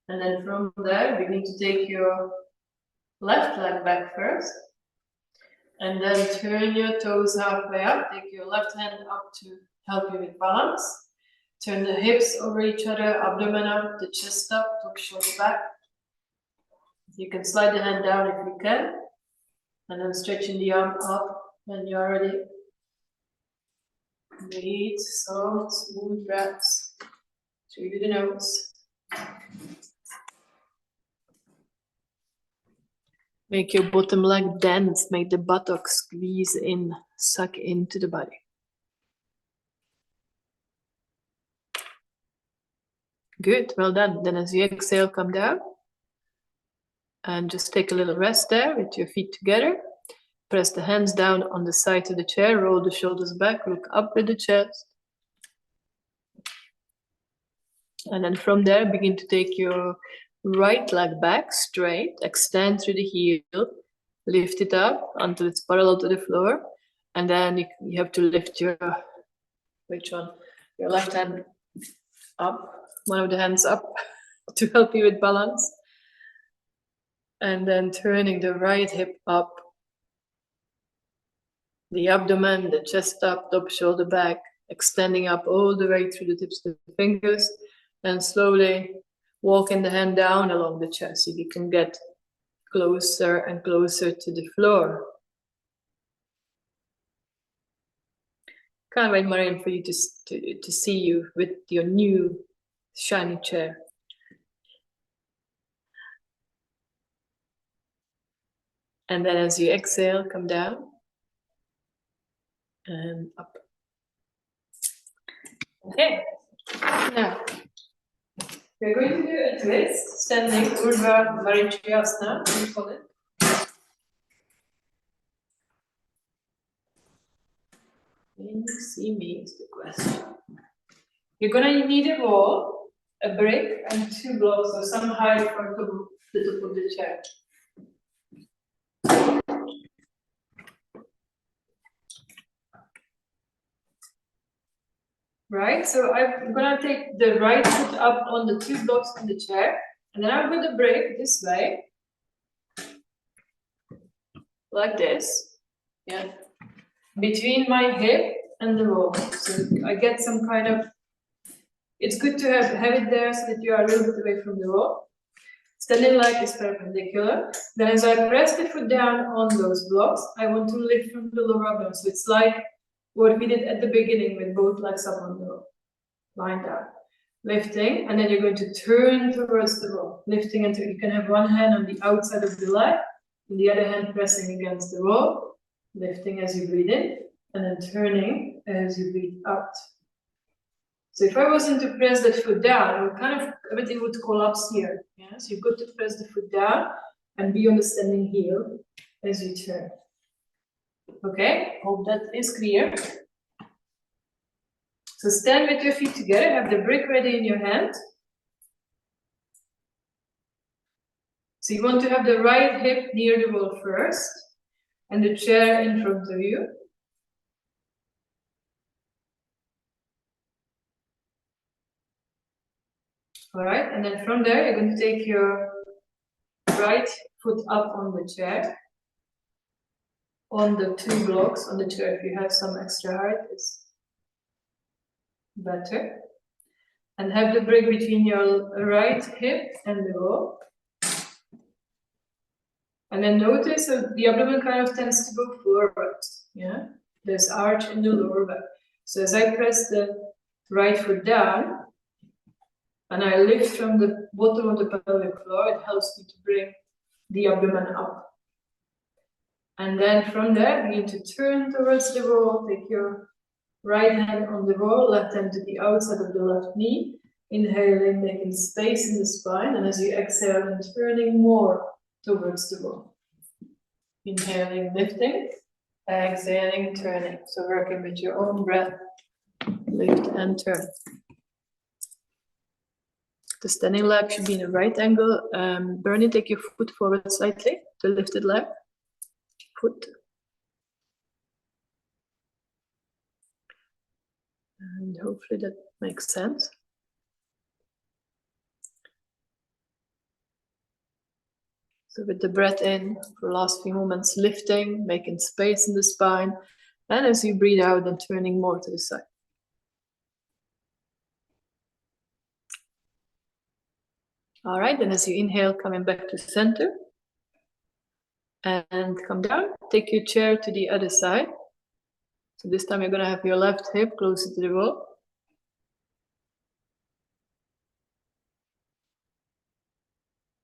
And then from there, begin to take your left leg back first. And then turn your toes halfway up. Take your left hand up to help you with balance. Turn the hips over each other, abdomen up, the chest up, top shoulder back. You can slide the hand down if you can. And then stretching the arm up when you're ready. Breathe, soft, smooth breaths through the nose. Make your bottom leg dense, make the buttocks squeeze in, suck into the body. Good, well done. Then as you exhale, come down. And just take a little rest there with your feet together. Press the hands down on the side of the chair, roll the shoulders back, look up with the chest. And then from there, begin to take your right leg back straight, extend through the heel, lift it up until it's parallel to the floor. And then you have to lift your, your left hand up, one of the hands up to help you with balance. And then turning the right hip up, the abdomen, the chest up, top shoulder back, extending up all the way through the tips of the fingers, and slowly walking the hand down along the chest so you can get closer and closer to the floor. Can't wait, Marian, for you to see you with your new shiny chair. And then as you exhale, come down and up. Okay, now we're going to do a twist, standing Urdhva Marichayasana, we call it. Can you see me is the question. You're gonna need a wall, a brick, and 2 blocks or some height for the top of the chair. Right, so I'm gonna take the right foot up on the 2 blocks on the chair, and then I'm gonna break this way, like this, yeah, between my hip and the wall. So I get some kind of, it's good to have it there so that you are a little bit away from the wall. Standing leg is perpendicular. Then as I press the foot down on those blocks, I want to lift from the lower abdomen. So it's like what we did at the beginning with both legs up on the line down. Lifting, and then you're going to turn towards the wall. Lifting until you can have one hand on the outside of the leg, and the other hand pressing against the wall. Lifting as you breathe in, and then turning as you breathe out. So if I wasn't to press that foot down, everything would collapse here. Yeah? So you've got to press the foot down and be on the standing heel as you turn. Okay, hope that is clear. So stand with your feet together, have the brick ready in your hand. So you want to have the right hip near the wall first, and the chair in front of you. All right, and then from there, you're going to take your right foot up on the chair, on the 2 blocks on the chair. If you have some extra height, it's better. And have the brick between your right hip and the wall. And then notice that the abdomen kind of tends to go forward. Yeah, there's arch in the lower back. So as I press the right foot down, and I lift from the bottom of the pelvic floor, it helps me to bring the abdomen up. And then from there, begin to turn towards the wall. Take your right hand on the wall, left hand to the outside of the left knee. Inhaling, making space in the spine. And as you exhale, and turning more towards the wall. Inhaling, lifting. Exhaling, turning. So working with your own breath. Lift and turn. The standing leg should be in a right angle. Bernie, take your foot forward slightly. The lifted leg. Foot. And hopefully that makes sense. So with the breath in, for the last few moments, lifting, making space in the spine. And as you breathe out, then turning more to the side. All right, then as you inhale, coming back to center. And come down, take your chair to the other side. So this time you're gonna have your left hip closer to the wall.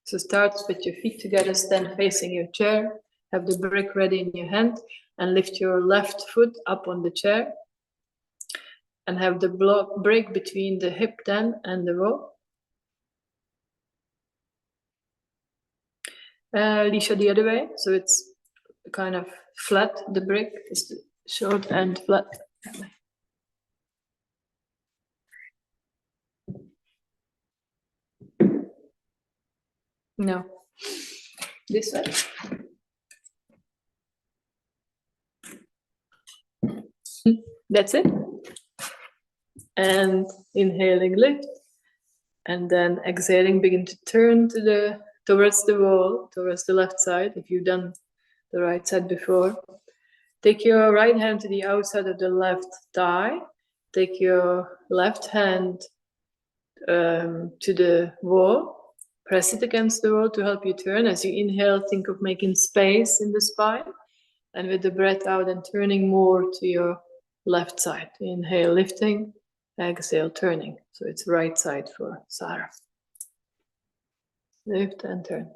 So start with your feet together, stand facing your chair, have the brick ready in your hand, and lift your left foot up on the chair. And have the break between the hip then and the wall. Lisha the other way, so it's kind of flat, the brick is short and flat. No, this way. That's it. And inhaling, lift. And then exhaling, begin to turn to towards the wall, towards the left side, if you've done the right side before. Take your right hand to the outside of the left thigh. Take your left hand to the wall. Press it against the wall to help you turn. As you inhale, think of making space in the spine. And with the breath out and turning more to your left side. Inhale, lifting. Exhale, turning. So it's right side for Sarah. Lift and turn.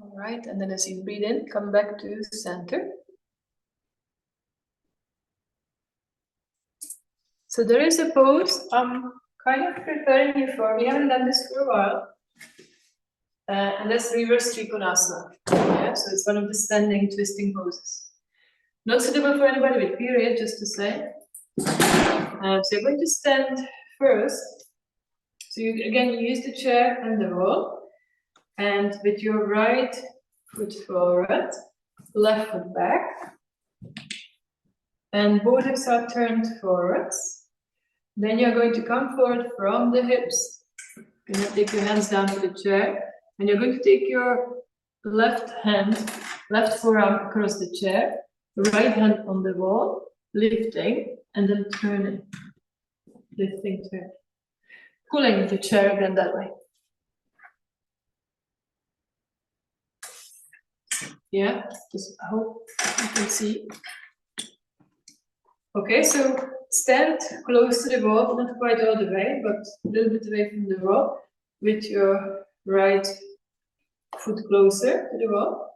All right, and then as you breathe in, come back to center. So there is a pose I'm kind of preparing you for. We haven't done this for a while. And that's reverse trikonasana. Yeah, so it's one of the standing twisting poses. Not suitable for anybody with period, just to say. So you're going to stand first. So you again use the chair and the wall. And with your right foot forward, left foot back. And both hips are turned forwards. Then you're going to come forward from the hips. You're going to take your hands down to the chair. And you're going to take your left hand, left forearm across the chair, right hand on the wall, lifting, and then turning. Lifting, turning. Pulling the chair again that way. Yeah, just I hope you can see. Okay, so stand close to the wall, not quite all the way, but a little bit away from the wall, with your right foot closer to the wall.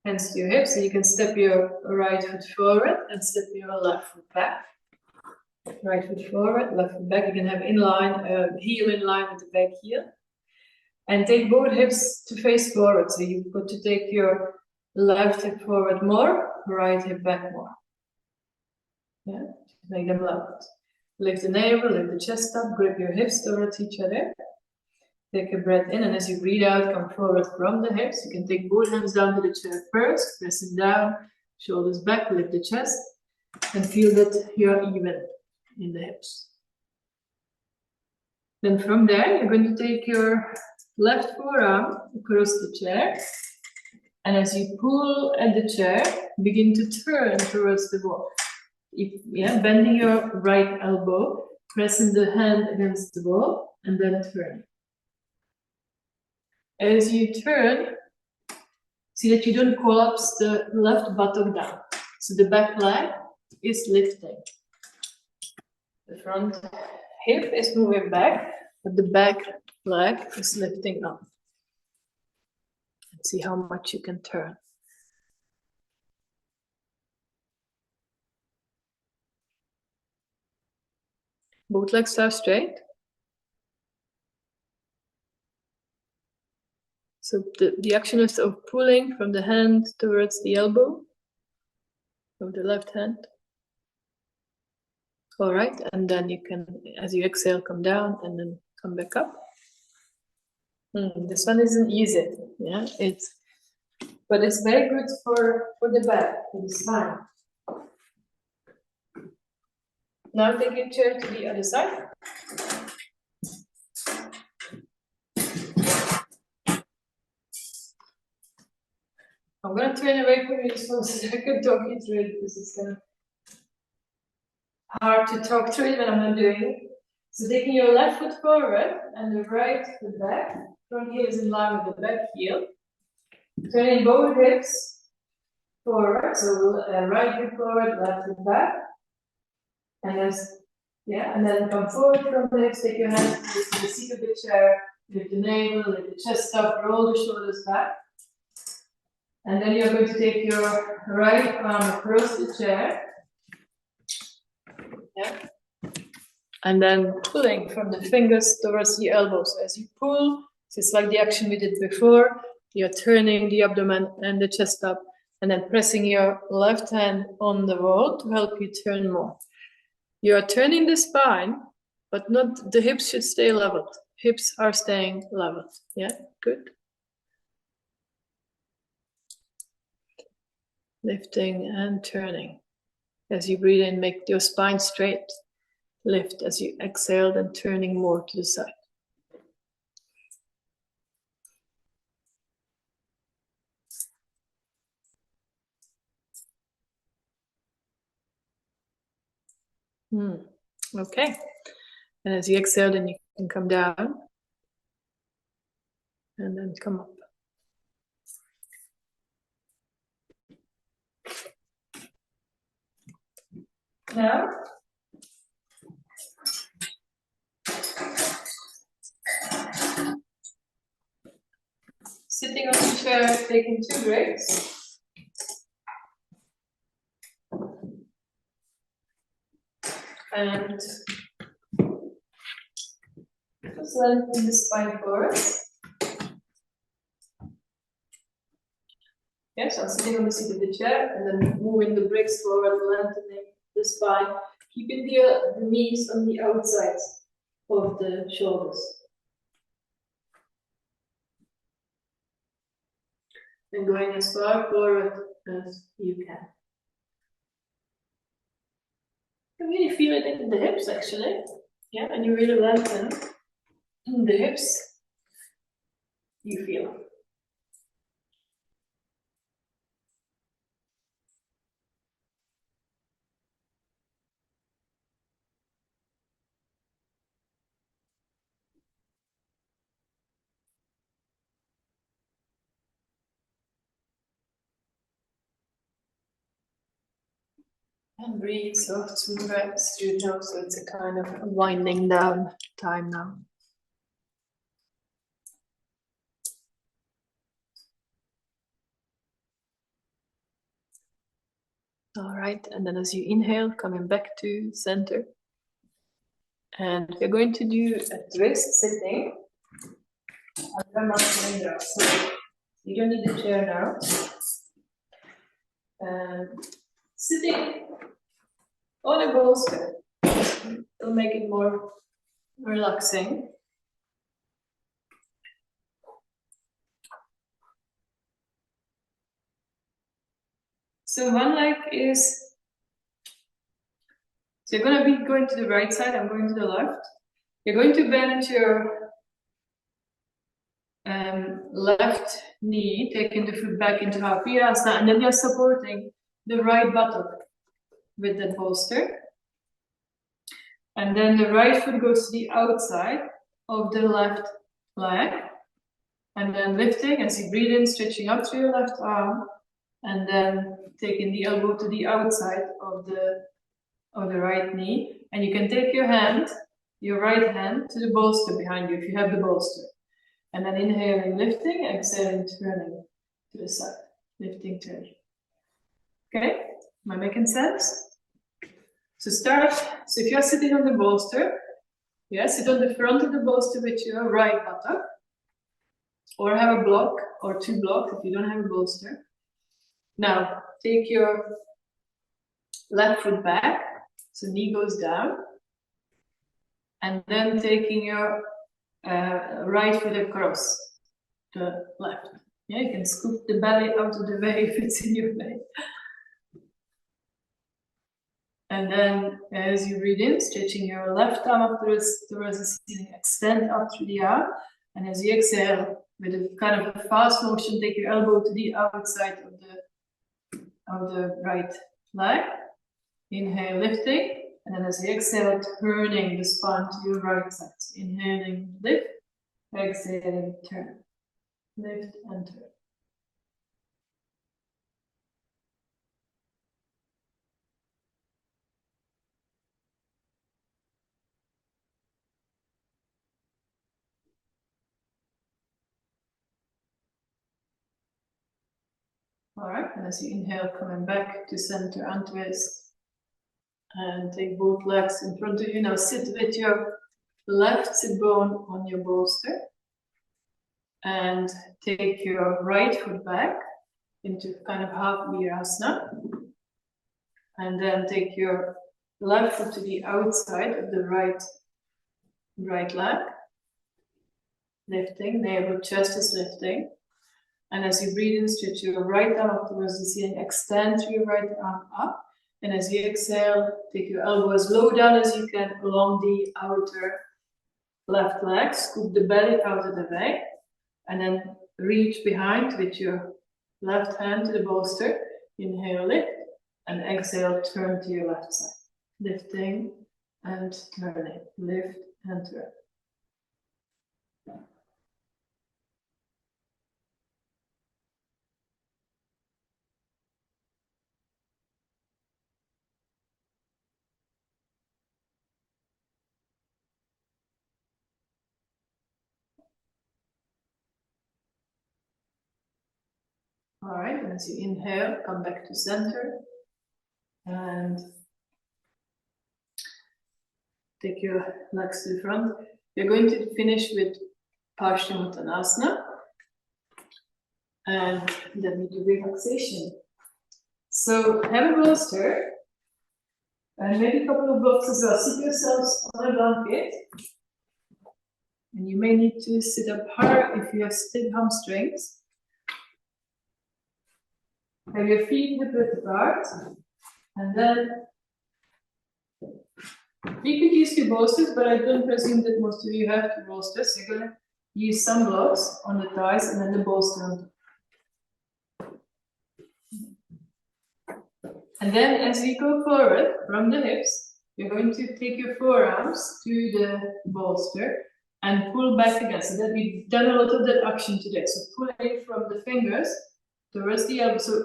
Hands to your hips, so you can step your right foot forward and step your left foot back. Right foot forward, left foot back. You can have inline, heel in line with the back heel. And take both hips to face forward. So you've got to take your left hip forward more, right hip back more. Yeah, make them level. Lift the navel, lift the chest up, grip your hips towards each other. Take a breath in, and as you breathe out, come forward from the hips. You can take both hands down to the chair first, pressing down, shoulders back, lift the chest, and feel that you're even in the hips. Then from there, you're going to take your left forearm across the chair, and as you pull at the chair, begin to turn towards the wall. Bending your right elbow, pressing the hand against the wall, and then turn. As you turn, see that you don't collapse the left buttock down. So the back leg is lifting. The front hip is moving back, but the back leg is lifting up. See how much you can turn. Both legs are straight. So the action is of pulling from the hand towards the elbow of the left hand. All right, and then you can, as you exhale, come down and then come back up. This one isn't easy, yeah, but it's very good for the back, for the spine. Now take your chair to the other side. I'm going to turn away from you so that I can talk you through it, because it's kind of hard to talk through it when I'm not doing it. So taking your left foot forward and the right foot back. Front heel is in line with the back heel. Turning both hips forward, so right hip forward, left hip back. And then come forward from the hips, take your hands to the seat of the chair, lift the navel, lift the chest up, roll the shoulders back. And then you're going to take your right arm across the chair. Yeah. And then pulling from the fingers towards the elbows. As you pull, it's like the action we did before. You're turning the abdomen and the chest up, and then pressing your left hand on the wall to help you turn more. You are turning the spine, but not the hips should stay leveled. Hips are staying leveled. Yeah, good. Lifting and turning. As you breathe in, make your spine straight. Lift as you exhale, and turning more to the side. Okay. And as you exhale, then you can come down and then come up. Now, sitting on the chair, taking 2 breaks. And just lengthen the spine forward. Yes, I'm sitting on the seat of the chair and then moving the bricks forward, lengthening the spine, keeping the knees on the outside of the shoulders. And going as far forward as you can. You really feel it in the hips, actually. Yeah, and you really lengthen the hips. You feel. And breathe soft, smooth breaths through the nose, so it's a kind of winding down time now. All right, and then as you inhale, coming back to center. And we're going to do a twist sitting. I'm not doing that, so you don't need the chair now. Sitting on a bolster will make it more relaxing. So one leg is, so you're going to be going to the right side, I'm going to the left. You're going to bend your left knee, taking the foot back into half virasana, and then you're supporting the right buttock with the bolster. And then the right foot goes to the outside of the left leg. And then lifting as you breathe in, stretching out through your left arm, and then taking the elbow to the outside of the right knee. And you can take your hand, your right hand, to the bolster behind you if you have the bolster. And then inhaling, lifting, exhaling, turning to the side. Lifting, turning. Okay? Am I making sense? So start, so if you're sitting on the bolster, sit on the front of the bolster with your right buttock. Or have a block, or 2 blocks if you don't have a bolster. Now, take your left foot back. So knee goes down. And then taking your right foot across the left. Yeah, you can scoop the belly out of the way if it's in your way. And then as you breathe in, stretching your left arm up towards the ceiling, extend up through the arm. And as you exhale, with a kind of a fast motion, take your elbow to the outside of the right leg. Inhale, lifting. And then as you exhale, turning the spine to your right side. So inhaling, lift. Exhaling, turn. Lift and turn. All right, and as you inhale, coming back to center, untwist. And take both legs in front of you. Now sit with your left sit bone on your bolster. And take your right foot back into kind of half virasana. And then take your left foot to the outside of the right leg. Lifting, navel, chest is lifting. And as you breathe in, stretch your right arm up towards the ceiling, extend your right arm up. And as you exhale, take your elbow as low down as you can along the outer left leg. Scoop the belly out of the way. And then reach behind with your left hand to the bolster. Inhale, lift. And exhale, turn to your left side. Lifting and turning. Lift and turn. All right, and as you inhale, come back to center. And take your legs to the front. You're going to finish with Paschimottanasana. And then we do relaxation. So have a bolster. And maybe a couple of blocks as well. Sit yourselves on a blanket. And you may need to sit up higher if you have stiff hamstrings. Have your feet hip-width apart. And then you could use your bolsters, but I don't presume that most of you have two bolsters. So you're going to use some blocks on the thighs and then the bolster on top. And then as we go forward from the hips, you're going to take your forearms to the bolster and pull back again. So that we've done a lot of that action today. So pulling from the fingers towards the elbow. So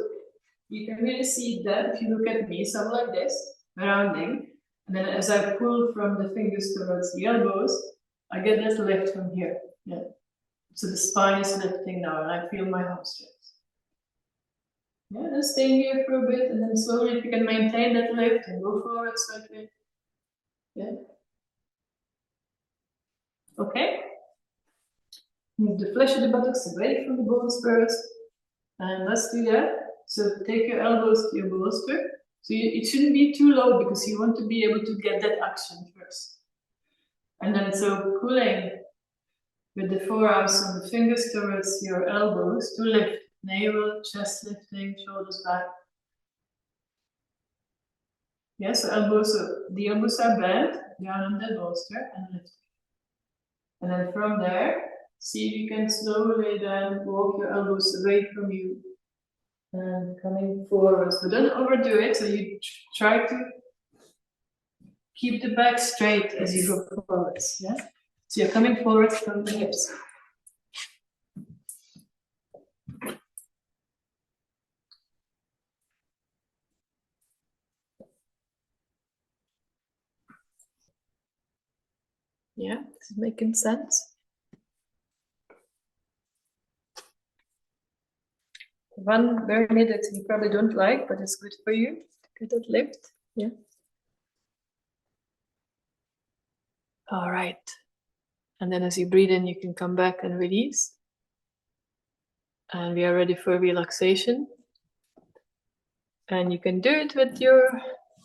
you can really see that if you look at me, so I'm like this, rounding. And then as I pull from the fingers towards the elbows, I get that lift from here. Yeah. So the spine is lifting now and I feel my hamstrings. Yeah, just stay here for a bit and then slowly if you can maintain that lift and go forward slightly. Yeah. Okay. Move the flesh of the buttocks away from the bones first. And let's do that. So take your elbows to your bolster. So it shouldn't be too low because you want to be able to get that action first. And then so pulling with the forearms and the fingers towards your elbows to lift. Navel, chest lifting, shoulders back. Yeah, so the elbows are bent down on the bolster and lift. And then from there, see if you can slowly then walk your elbows away from you and coming forwards. But don't overdo it, so you try to keep the back straight as you go forwards. Yeah? So you're coming forwards from the hips. Yeah, is it making sense? One variant that you probably don't like, but it's good for you. Get that lift. Yeah. All right. And then as you breathe in, you can come back and release. And we are ready for relaxation. And you can do it with your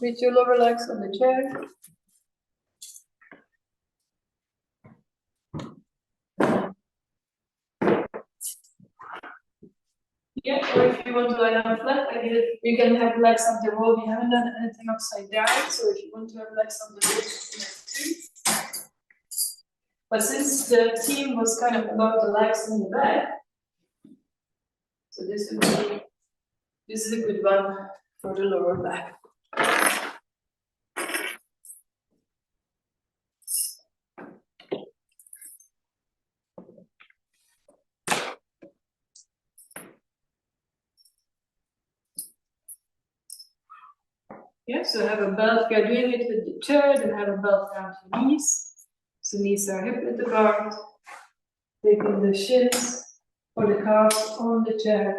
Reach your lower legs on the chair. Yeah, or if you want to lie down flat, you can have legs on the wall. We haven't done anything upside down, so if you want to have legs on the wall, but since the theme was kind of about the legs in the back, so this is a good one for the lower back. Yeah, so have a belt. If you're doing it with the chair, then have a belt around your knees. So knees are hip width apart. Taking the shins or the calves on the chair.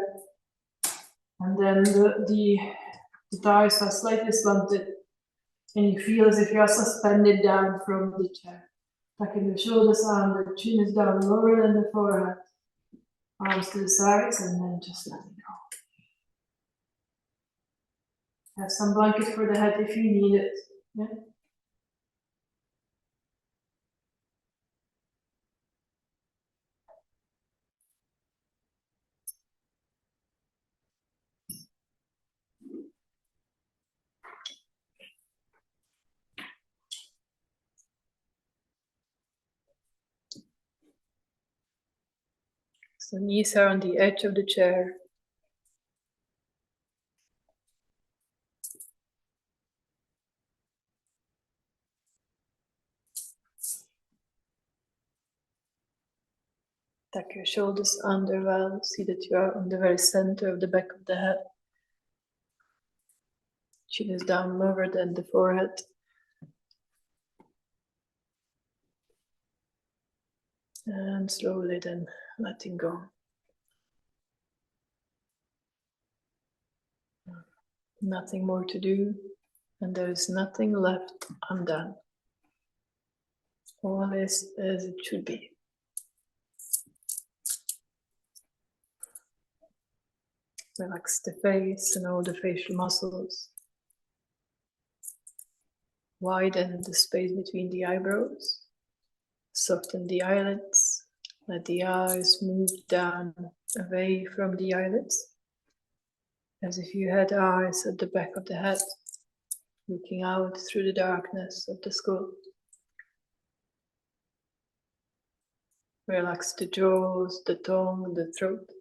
And then the thighs are slightly slanted. And you feel as if you are suspended down from the chair. Tucking the shoulders on, the chin is down lower than the forehead. Arms to the sides, and then just let it go. Have some blanket for the head if you need it. Yeah. So knees are on the edge of the chair. Tuck your shoulders under well. See that you are on the very center of the back of the head. Chin is down lower than the forehead. And slowly then letting go. Nothing more to do, and there is nothing left undone. All is as it should be. Relax the face and all the facial muscles. Widen the space between the eyebrows. Soften the eyelids. Let the eyes move down away from the eyelids, as if you had eyes at the back of the head, looking out through the darkness of the skull. Relax the jaws, the tongue, the throat.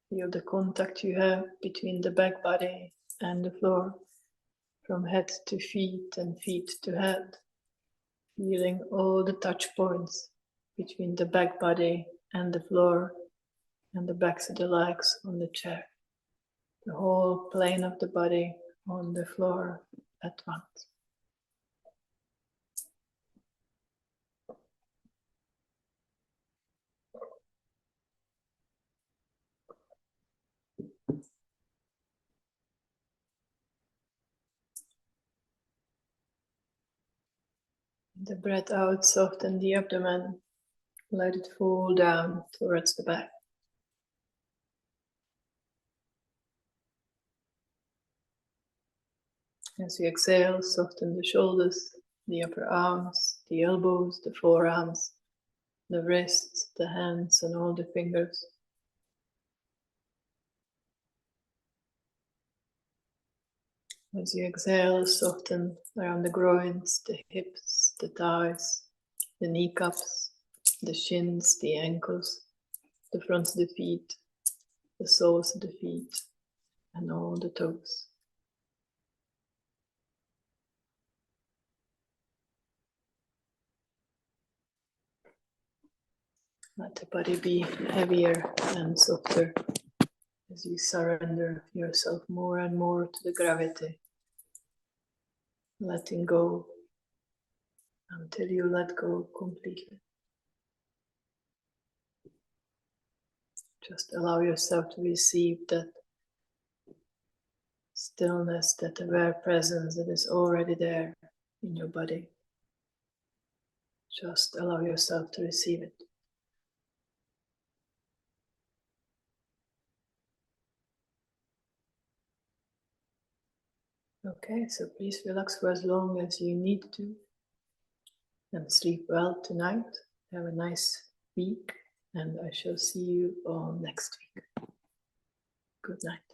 Feel the contact you have between the back body and the floor, from head to feet and feet to head. Feeling all the touch points between the back body and the floor and the backs of the legs on the chair. The whole plane of the body on the floor at once. The breath out, soften the abdomen, let it fall down towards the back. As you exhale, soften the shoulders, the upper arms, the elbows, the forearms, the wrists, the hands, and all the fingers. As you exhale, soften around the groins, the hips, the thighs, the kneecaps, the shins, the ankles, the fronts of the feet, the soles of the feet, and all the toes. Let the body be heavier and softer as you surrender yourself more and more to the gravity, letting go until you let go completely. Just allow yourself to receive that stillness, that aware presence that is already there in your body. Just allow yourself to receive it. Okay, so please relax for as long as you need to. And sleep well tonight. Have a nice week. And I shall see you all next week. Good night.